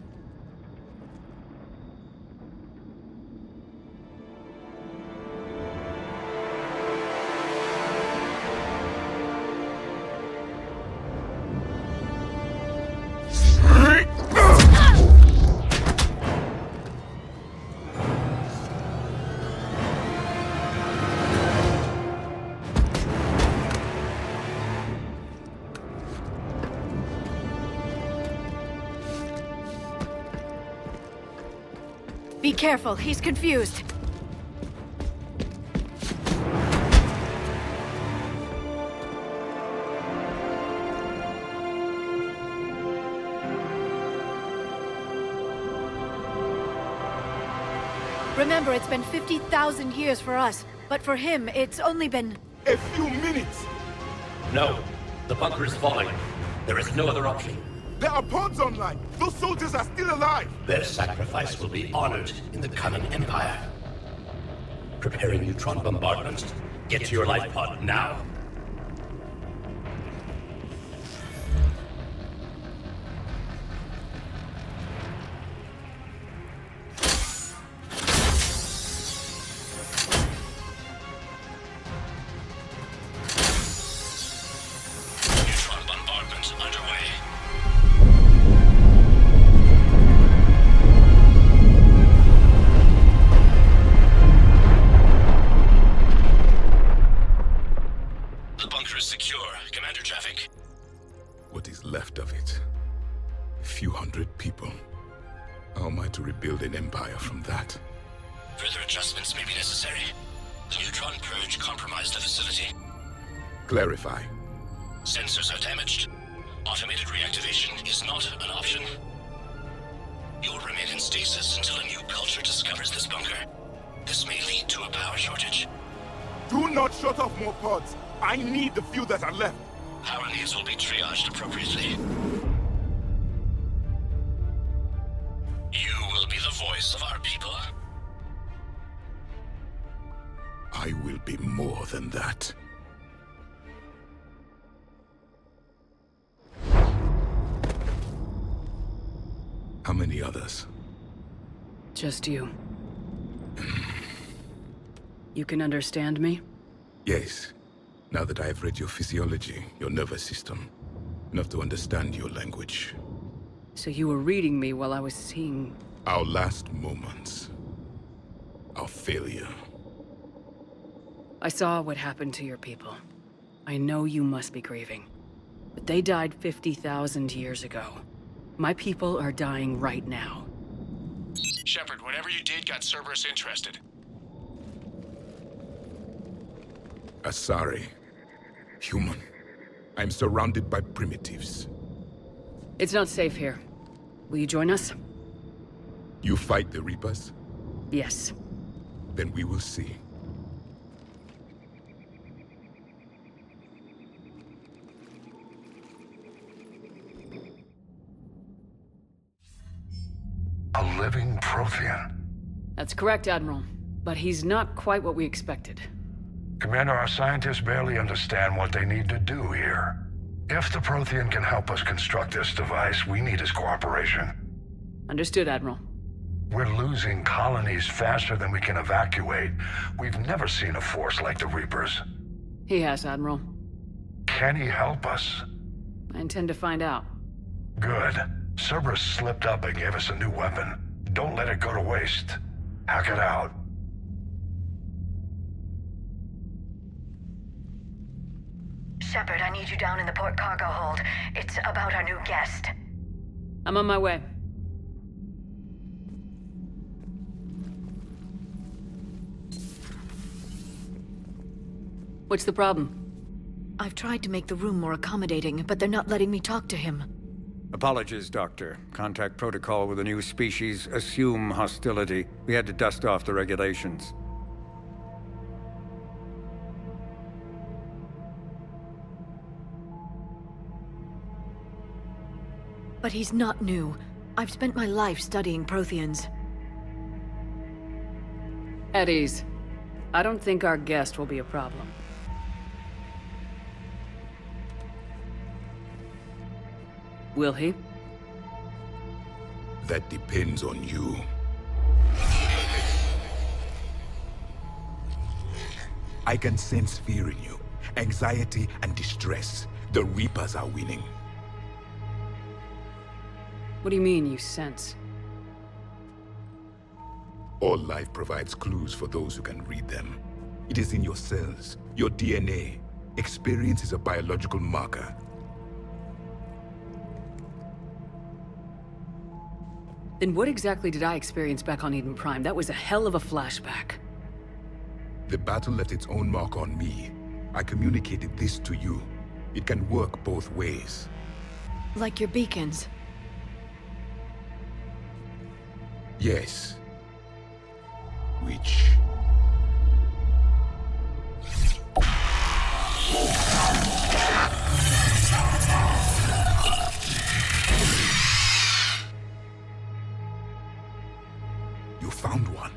[SPEAKER 15] Be careful, he's confused. Remember, it's been 50,000 years for us, but for him, it's only been...
[SPEAKER 11] A few minutes!
[SPEAKER 12] No. The bunker is falling. There is no other option.
[SPEAKER 11] There are pods online! Those soldiers are still alive!
[SPEAKER 12] Their sacrifice will be honored in the coming Empire. Preparing neutron bombardment. Get to your life pod now.
[SPEAKER 11] What is left of it? A few hundred people. How am I to rebuild an empire from that?
[SPEAKER 12] Further adjustments may be necessary. The neutron purge compromised the facility.
[SPEAKER 11] Clarify.
[SPEAKER 12] Sensors are damaged. Automated reactivation is not an option. You'll remain in stasis until a new culture discovers this bunker. This may lead to a power shortage.
[SPEAKER 11] Do not shut off more pods! I need the few that are left!
[SPEAKER 12] Power needs will be triaged appropriately. You will be the voice of our people.
[SPEAKER 11] I will be more than that. How many others?
[SPEAKER 3] Just you. You can understand me?
[SPEAKER 11] Yes. Now that I have read your physiology, your nervous system, enough to understand your language.
[SPEAKER 3] So you were reading me while I was seeing...
[SPEAKER 11] Our last moments. Our failure.
[SPEAKER 3] I saw what happened to your people. I know you must be grieving. But they died 50,000 years ago. My people are dying right now.
[SPEAKER 10] Shepard, whatever you did got Cerberus interested.
[SPEAKER 11] Asari. Human. I'm surrounded by primitives.
[SPEAKER 3] It's not safe here. Will you join us?
[SPEAKER 11] You fight the Reapers?
[SPEAKER 3] Yes.
[SPEAKER 11] Then we will see.
[SPEAKER 18] A living Prothean.
[SPEAKER 3] That's correct, Admiral. But he's not quite what we expected.
[SPEAKER 18] Commander, our scientists barely understand what they need to do here. If the Prothean can help us construct this device, we need his cooperation.
[SPEAKER 3] Understood, Admiral.
[SPEAKER 18] We're losing colonies faster than we can evacuate. We've never seen a force like the Reapers.
[SPEAKER 3] He has, Admiral.
[SPEAKER 18] Can he help us?
[SPEAKER 3] I intend to find out.
[SPEAKER 18] Good. Cerberus slipped up and gave us a new weapon. Don't let it go to waste. Hack it out.
[SPEAKER 22] Shepard, I need you down in the port cargo hold. It's about our new guest.
[SPEAKER 3] I'm on my way. What's the problem?
[SPEAKER 15] I've tried to make the room more accommodating, but they're not letting me talk to him.
[SPEAKER 5] Apologies, Doctor. Contact protocol with a new species. Assume hostility. We had to dust off the regulations.
[SPEAKER 15] But he's not new. I've spent my life studying Protheans.
[SPEAKER 3] At ease. I don't think our guest will be a problem. Will he?
[SPEAKER 11] That depends on you. I can sense fear in you, anxiety and distress. The Reapers are winning.
[SPEAKER 3] What do you mean, you sense?
[SPEAKER 11] All life provides clues for those who can read them. It is in your cells, your DNA. Experience is a biological marker.
[SPEAKER 3] Then what exactly did I experience back on Eden Prime? That was a hell of a flashback.
[SPEAKER 11] The battle left its own mark on me. I communicated this to you. It can work both ways.
[SPEAKER 15] Like your beacons.
[SPEAKER 11] Yes. Which... You found one.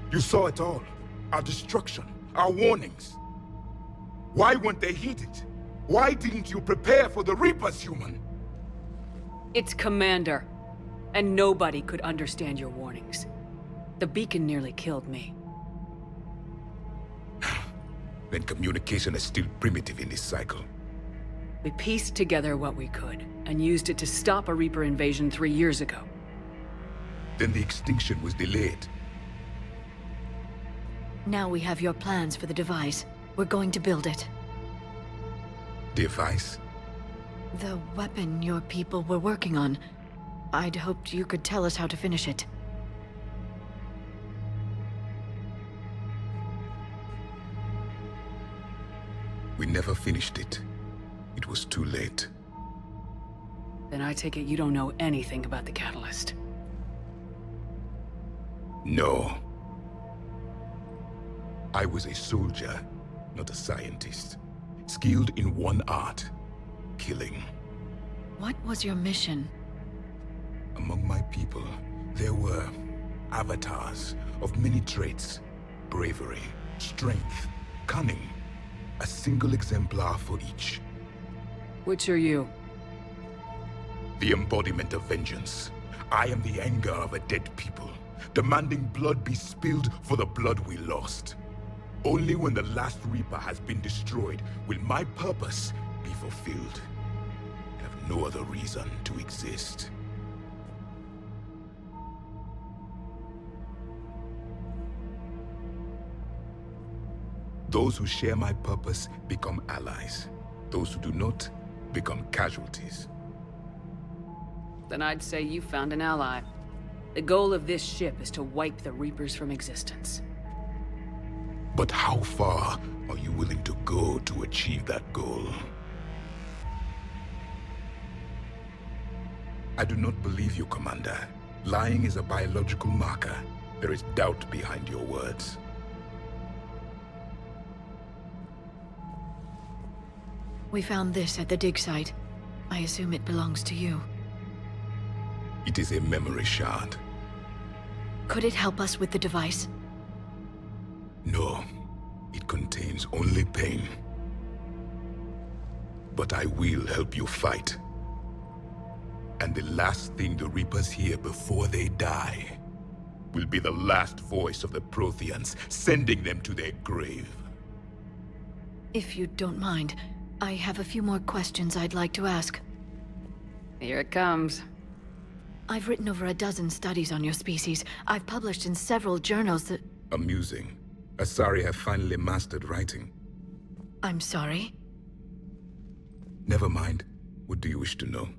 [SPEAKER 11] You saw it all. Our destruction, our warnings. Why weren't they heeded? Why didn't you prepare for the Reapers, human?
[SPEAKER 3] It's Commander. And nobody could understand your warnings. The beacon nearly killed me.
[SPEAKER 11] Then communication is still primitive in this cycle.
[SPEAKER 3] We pieced together what we could, and used it to stop a Reaper invasion 3 years ago.
[SPEAKER 11] Then the extinction was delayed.
[SPEAKER 15] Now we have your plans for the device. We're going to build it.
[SPEAKER 11] Device?
[SPEAKER 15] The weapon your people were working on. I'd hoped you could tell us how to finish it.
[SPEAKER 11] We never finished it. It was too late.
[SPEAKER 3] Then I take it you don't know anything about the Catalyst.
[SPEAKER 11] No. I was a soldier, not a scientist. Skilled in one art: killing.
[SPEAKER 15] What was your mission?
[SPEAKER 11] Among my people, there were avatars of many traits. Bravery, strength, cunning. A single exemplar for each.
[SPEAKER 3] Which are you?
[SPEAKER 11] The embodiment of vengeance. I am the anger of a dead people, demanding blood be spilled for the blood we lost. Only when the last Reaper has been destroyed will my purpose be fulfilled. I have no other reason to exist. Those who share my purpose become allies. Those who do not become casualties.
[SPEAKER 3] Then I'd say you found an ally. The goal of this ship is to wipe the Reapers from existence.
[SPEAKER 11] But how far are you willing to go to achieve that goal? I do not believe you, Commander. Lying is a biological marker. There is doubt behind your words.
[SPEAKER 15] We found this at the dig site. I assume it belongs to you.
[SPEAKER 11] It is a memory shard.
[SPEAKER 15] Could it help us with the device?
[SPEAKER 11] No. It contains only pain. But I will help you fight. And the last thing the Reapers hear before they die will be the last voice of the Protheans, sending them to their grave.
[SPEAKER 15] If you don't mind, I have a few more questions I'd like to ask.
[SPEAKER 3] Here it comes.
[SPEAKER 15] I've written over a dozen studies on your species. I've published in several journals that...
[SPEAKER 11] Amusing. Asari have finally mastered writing.
[SPEAKER 15] I'm sorry?
[SPEAKER 11] Never mind. What do you wish to know?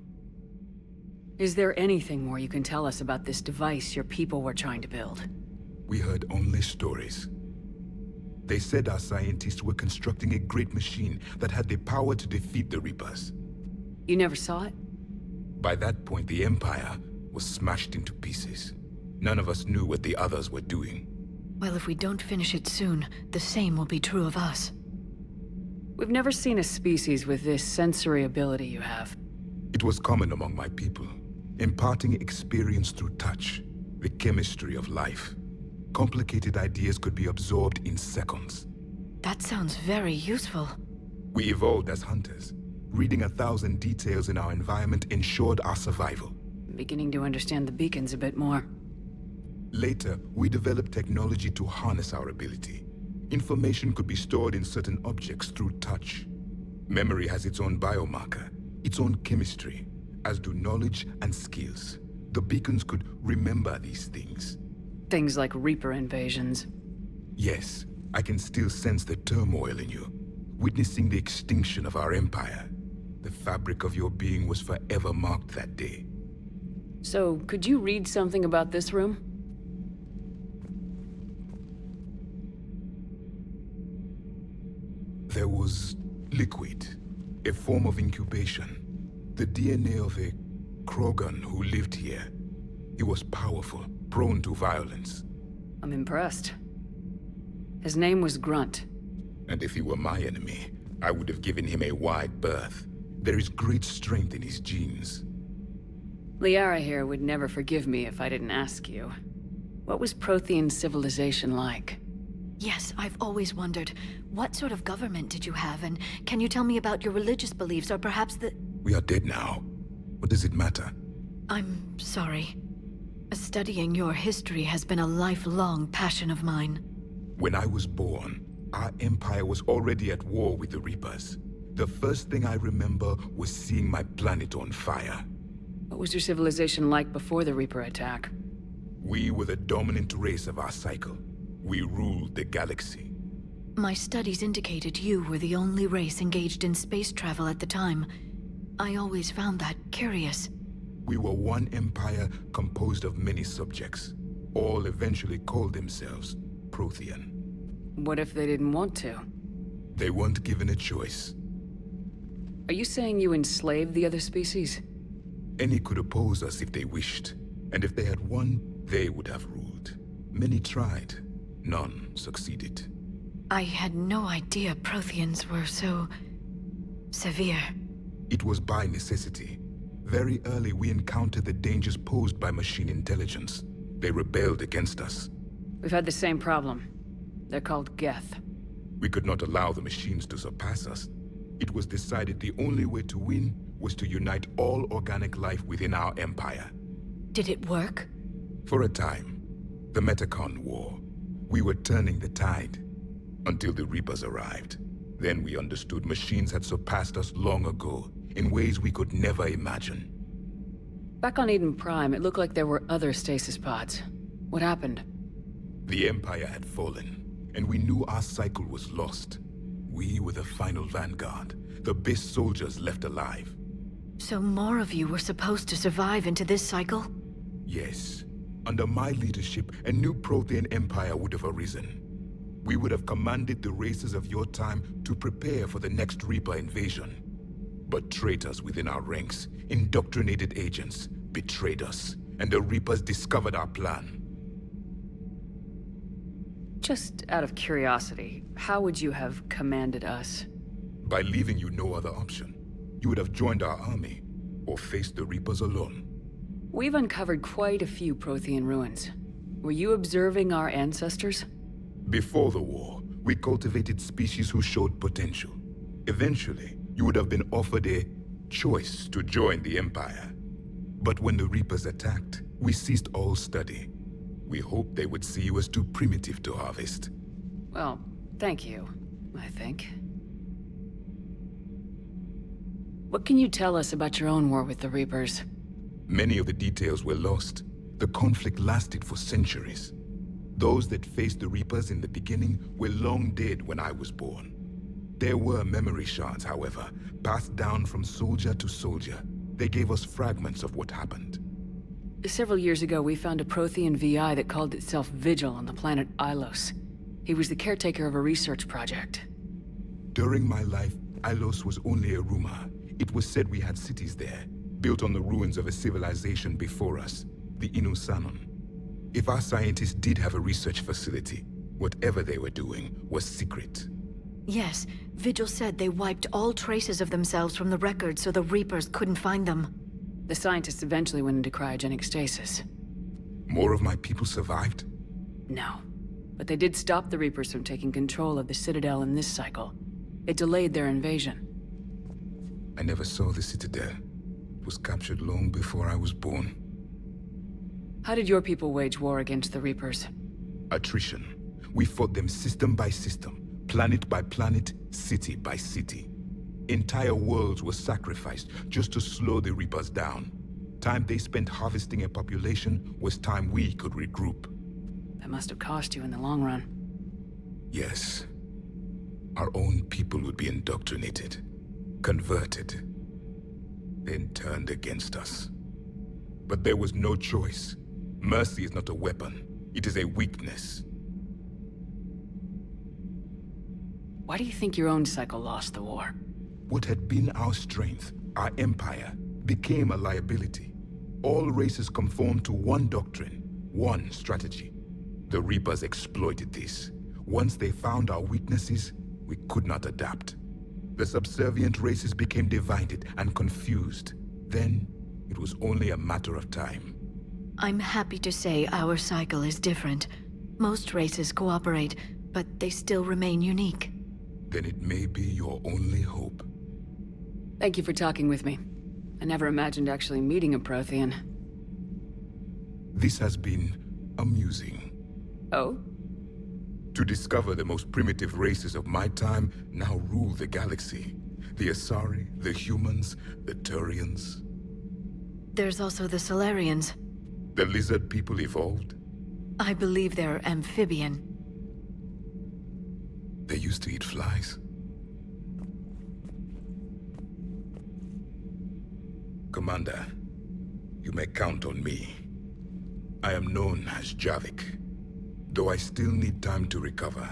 [SPEAKER 3] Is there anything more you can tell us about this device your people were trying to build?
[SPEAKER 11] We heard only stories. They said our scientists were constructing a great machine that had the power to defeat the Reapers.
[SPEAKER 3] You never saw it?
[SPEAKER 11] By that point, the Empire was smashed into pieces. None of us knew what the others were doing.
[SPEAKER 15] Well, if we don't finish it soon, the same will be true of us.
[SPEAKER 3] We've never seen a species with this sensory ability you have.
[SPEAKER 11] It was common among my people, imparting experience through touch, the chemistry of life. Complicated ideas could be absorbed in seconds.
[SPEAKER 15] That sounds very useful.
[SPEAKER 11] We evolved as hunters. Reading 1,000 details in our environment ensured our survival.
[SPEAKER 3] I'm beginning to understand the beacons a bit more.
[SPEAKER 11] Later, we developed technology to harness our ability. Information could be stored in certain objects through touch. Memory has its own biomarker, its own chemistry, as do knowledge and skills. The beacons could remember these things.
[SPEAKER 3] Things like Reaper invasions.
[SPEAKER 11] Yes, I can still sense the turmoil in you, witnessing the extinction of our empire. The fabric of your being was forever marked that day.
[SPEAKER 3] So, could you read something about this room?
[SPEAKER 11] There was liquid, a form of incubation. The DNA of a Krogan who lived here. He was powerful, prone to violence.
[SPEAKER 3] I'm impressed. His name was Grunt.
[SPEAKER 11] And if he were my enemy, I would have given him a wide berth. There is great strength in his genes.
[SPEAKER 3] Liara here would never forgive me if I didn't ask you. What was Prothean civilization like?
[SPEAKER 15] Yes, I've always wondered, what sort of government did you have, and can you tell me about your religious beliefs, or perhaps the...
[SPEAKER 11] We are dead now. What does it matter?
[SPEAKER 15] I'm sorry. Studying your history has been a lifelong passion of mine.
[SPEAKER 11] When I was born, our empire was already at war with the Reapers. The first thing I remember was seeing my planet on fire.
[SPEAKER 3] What was your civilization like before the Reaper attack?
[SPEAKER 11] We were the dominant race of our cycle. We ruled the galaxy.
[SPEAKER 15] My studies indicated you were the only race engaged in space travel at the time. I always found that curious.
[SPEAKER 11] We were one empire composed of many subjects. All eventually called themselves Prothean.
[SPEAKER 3] What if they didn't want to?
[SPEAKER 11] They weren't given a choice.
[SPEAKER 3] Are you saying you enslaved the other species?
[SPEAKER 11] Any could oppose us if they wished. And if they had won, they would have ruled. Many tried. None succeeded.
[SPEAKER 15] I had no idea Protheans were so... severe.
[SPEAKER 11] It was by necessity. Very early we encountered the dangers posed by machine intelligence. They rebelled against us.
[SPEAKER 3] We've had the same problem. They're called Geth.
[SPEAKER 11] We could not allow the machines to surpass us. It was decided the only way to win was to unite all organic life within our empire.
[SPEAKER 15] Did it work?
[SPEAKER 11] For a time. The Metacon War. We were turning the tide. Until the Reapers arrived. Then we understood machines had surpassed us long ago, in ways we could never imagine.
[SPEAKER 3] Back on Eden Prime, it looked like there were other stasis pods. What happened?
[SPEAKER 11] The Empire had fallen, and we knew our cycle was lost. We were the final vanguard, the best soldiers left alive.
[SPEAKER 15] So more of you were supposed to survive into this cycle?
[SPEAKER 11] Yes. Under my leadership, a new Prothean empire would have arisen. We would have commanded the races of your time to prepare for the next Reaper invasion. But traitors within our ranks, indoctrinated agents, betrayed us, and the Reapers discovered our plan.
[SPEAKER 3] Just out of curiosity, how would you have commanded us?
[SPEAKER 11] By leaving you no other option. You would have joined our army, or faced the Reapers alone.
[SPEAKER 3] We've uncovered quite a few Prothean ruins. Were you observing our ancestors?
[SPEAKER 11] Before the war, we cultivated species who showed potential. Eventually, you would have been offered a choice to join the Empire. But when the Reapers attacked, we ceased all study. We hoped they would see you as too primitive to harvest.
[SPEAKER 3] Well, thank you, I think. What can you tell us about your own war with the Reapers?
[SPEAKER 11] Many of the details were lost. The conflict lasted for centuries. Those that faced the Reapers in the beginning were long dead when I was born. There were memory shards, however, passed down from soldier to soldier. They gave us fragments of what happened.
[SPEAKER 3] Several years ago, we found a Prothean VI that called itself Vigil on the planet Ilos. He was the caretaker of a research project.
[SPEAKER 11] During my life, Ilos was only a rumor. It was said we had cities there, built on the ruins of a civilization before us, the Inusanon. If our scientists did have a research facility, whatever they were doing was secret.
[SPEAKER 15] Yes, Vigil said they wiped all traces of themselves from the records so the Reapers couldn't find them.
[SPEAKER 3] The scientists eventually went into cryogenic stasis.
[SPEAKER 11] More of my people survived?
[SPEAKER 3] No. But they did stop the Reapers from taking control of the Citadel in this cycle. It delayed their invasion.
[SPEAKER 11] I never saw the Citadel. It was captured long before I was born.
[SPEAKER 3] How did your people wage war against the Reapers?
[SPEAKER 11] Attrition. We fought them system by system, planet by planet, city by city. Entire worlds were sacrificed just to slow the Reapers down. Time they spent harvesting a population was time we could regroup.
[SPEAKER 3] That must have cost you in the long run.
[SPEAKER 11] Yes. Our own people would be indoctrinated, converted, then turned against us. but there was no choice. Mercy is not a weapon. It is a weakness.
[SPEAKER 3] Why do you think your own cycle lost the war?
[SPEAKER 11] What had been our strength, our empire, became a liability. All races conformed to one doctrine, one strategy. The Reapers exploited this. Once they found our weaknesses, we could not adapt. The subservient races became divided and confused. Then, it was only a matter of time.
[SPEAKER 15] I'm happy to say our cycle is different. Most races cooperate, but they still remain unique.
[SPEAKER 11] Then it may be your only hope.
[SPEAKER 3] Thank you for talking with me. I never imagined actually meeting a Prothean.
[SPEAKER 11] This has been amusing.
[SPEAKER 3] Oh?
[SPEAKER 11] To discover the most primitive races of my time now rule the galaxy. The Asari, the humans, the Turians.
[SPEAKER 15] There's also the Solarians.
[SPEAKER 11] The lizard people evolved?
[SPEAKER 15] I believe they're amphibian.
[SPEAKER 11] They used to eat flies. Commander, you may count on me. I am known as Javik, though I still need time to recover.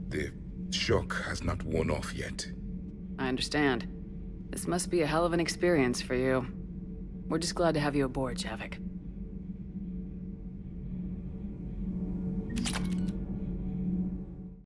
[SPEAKER 11] The shock has not worn off yet.
[SPEAKER 3] I understand. This must be a hell of an experience for you. We're just glad to have you aboard, Javik.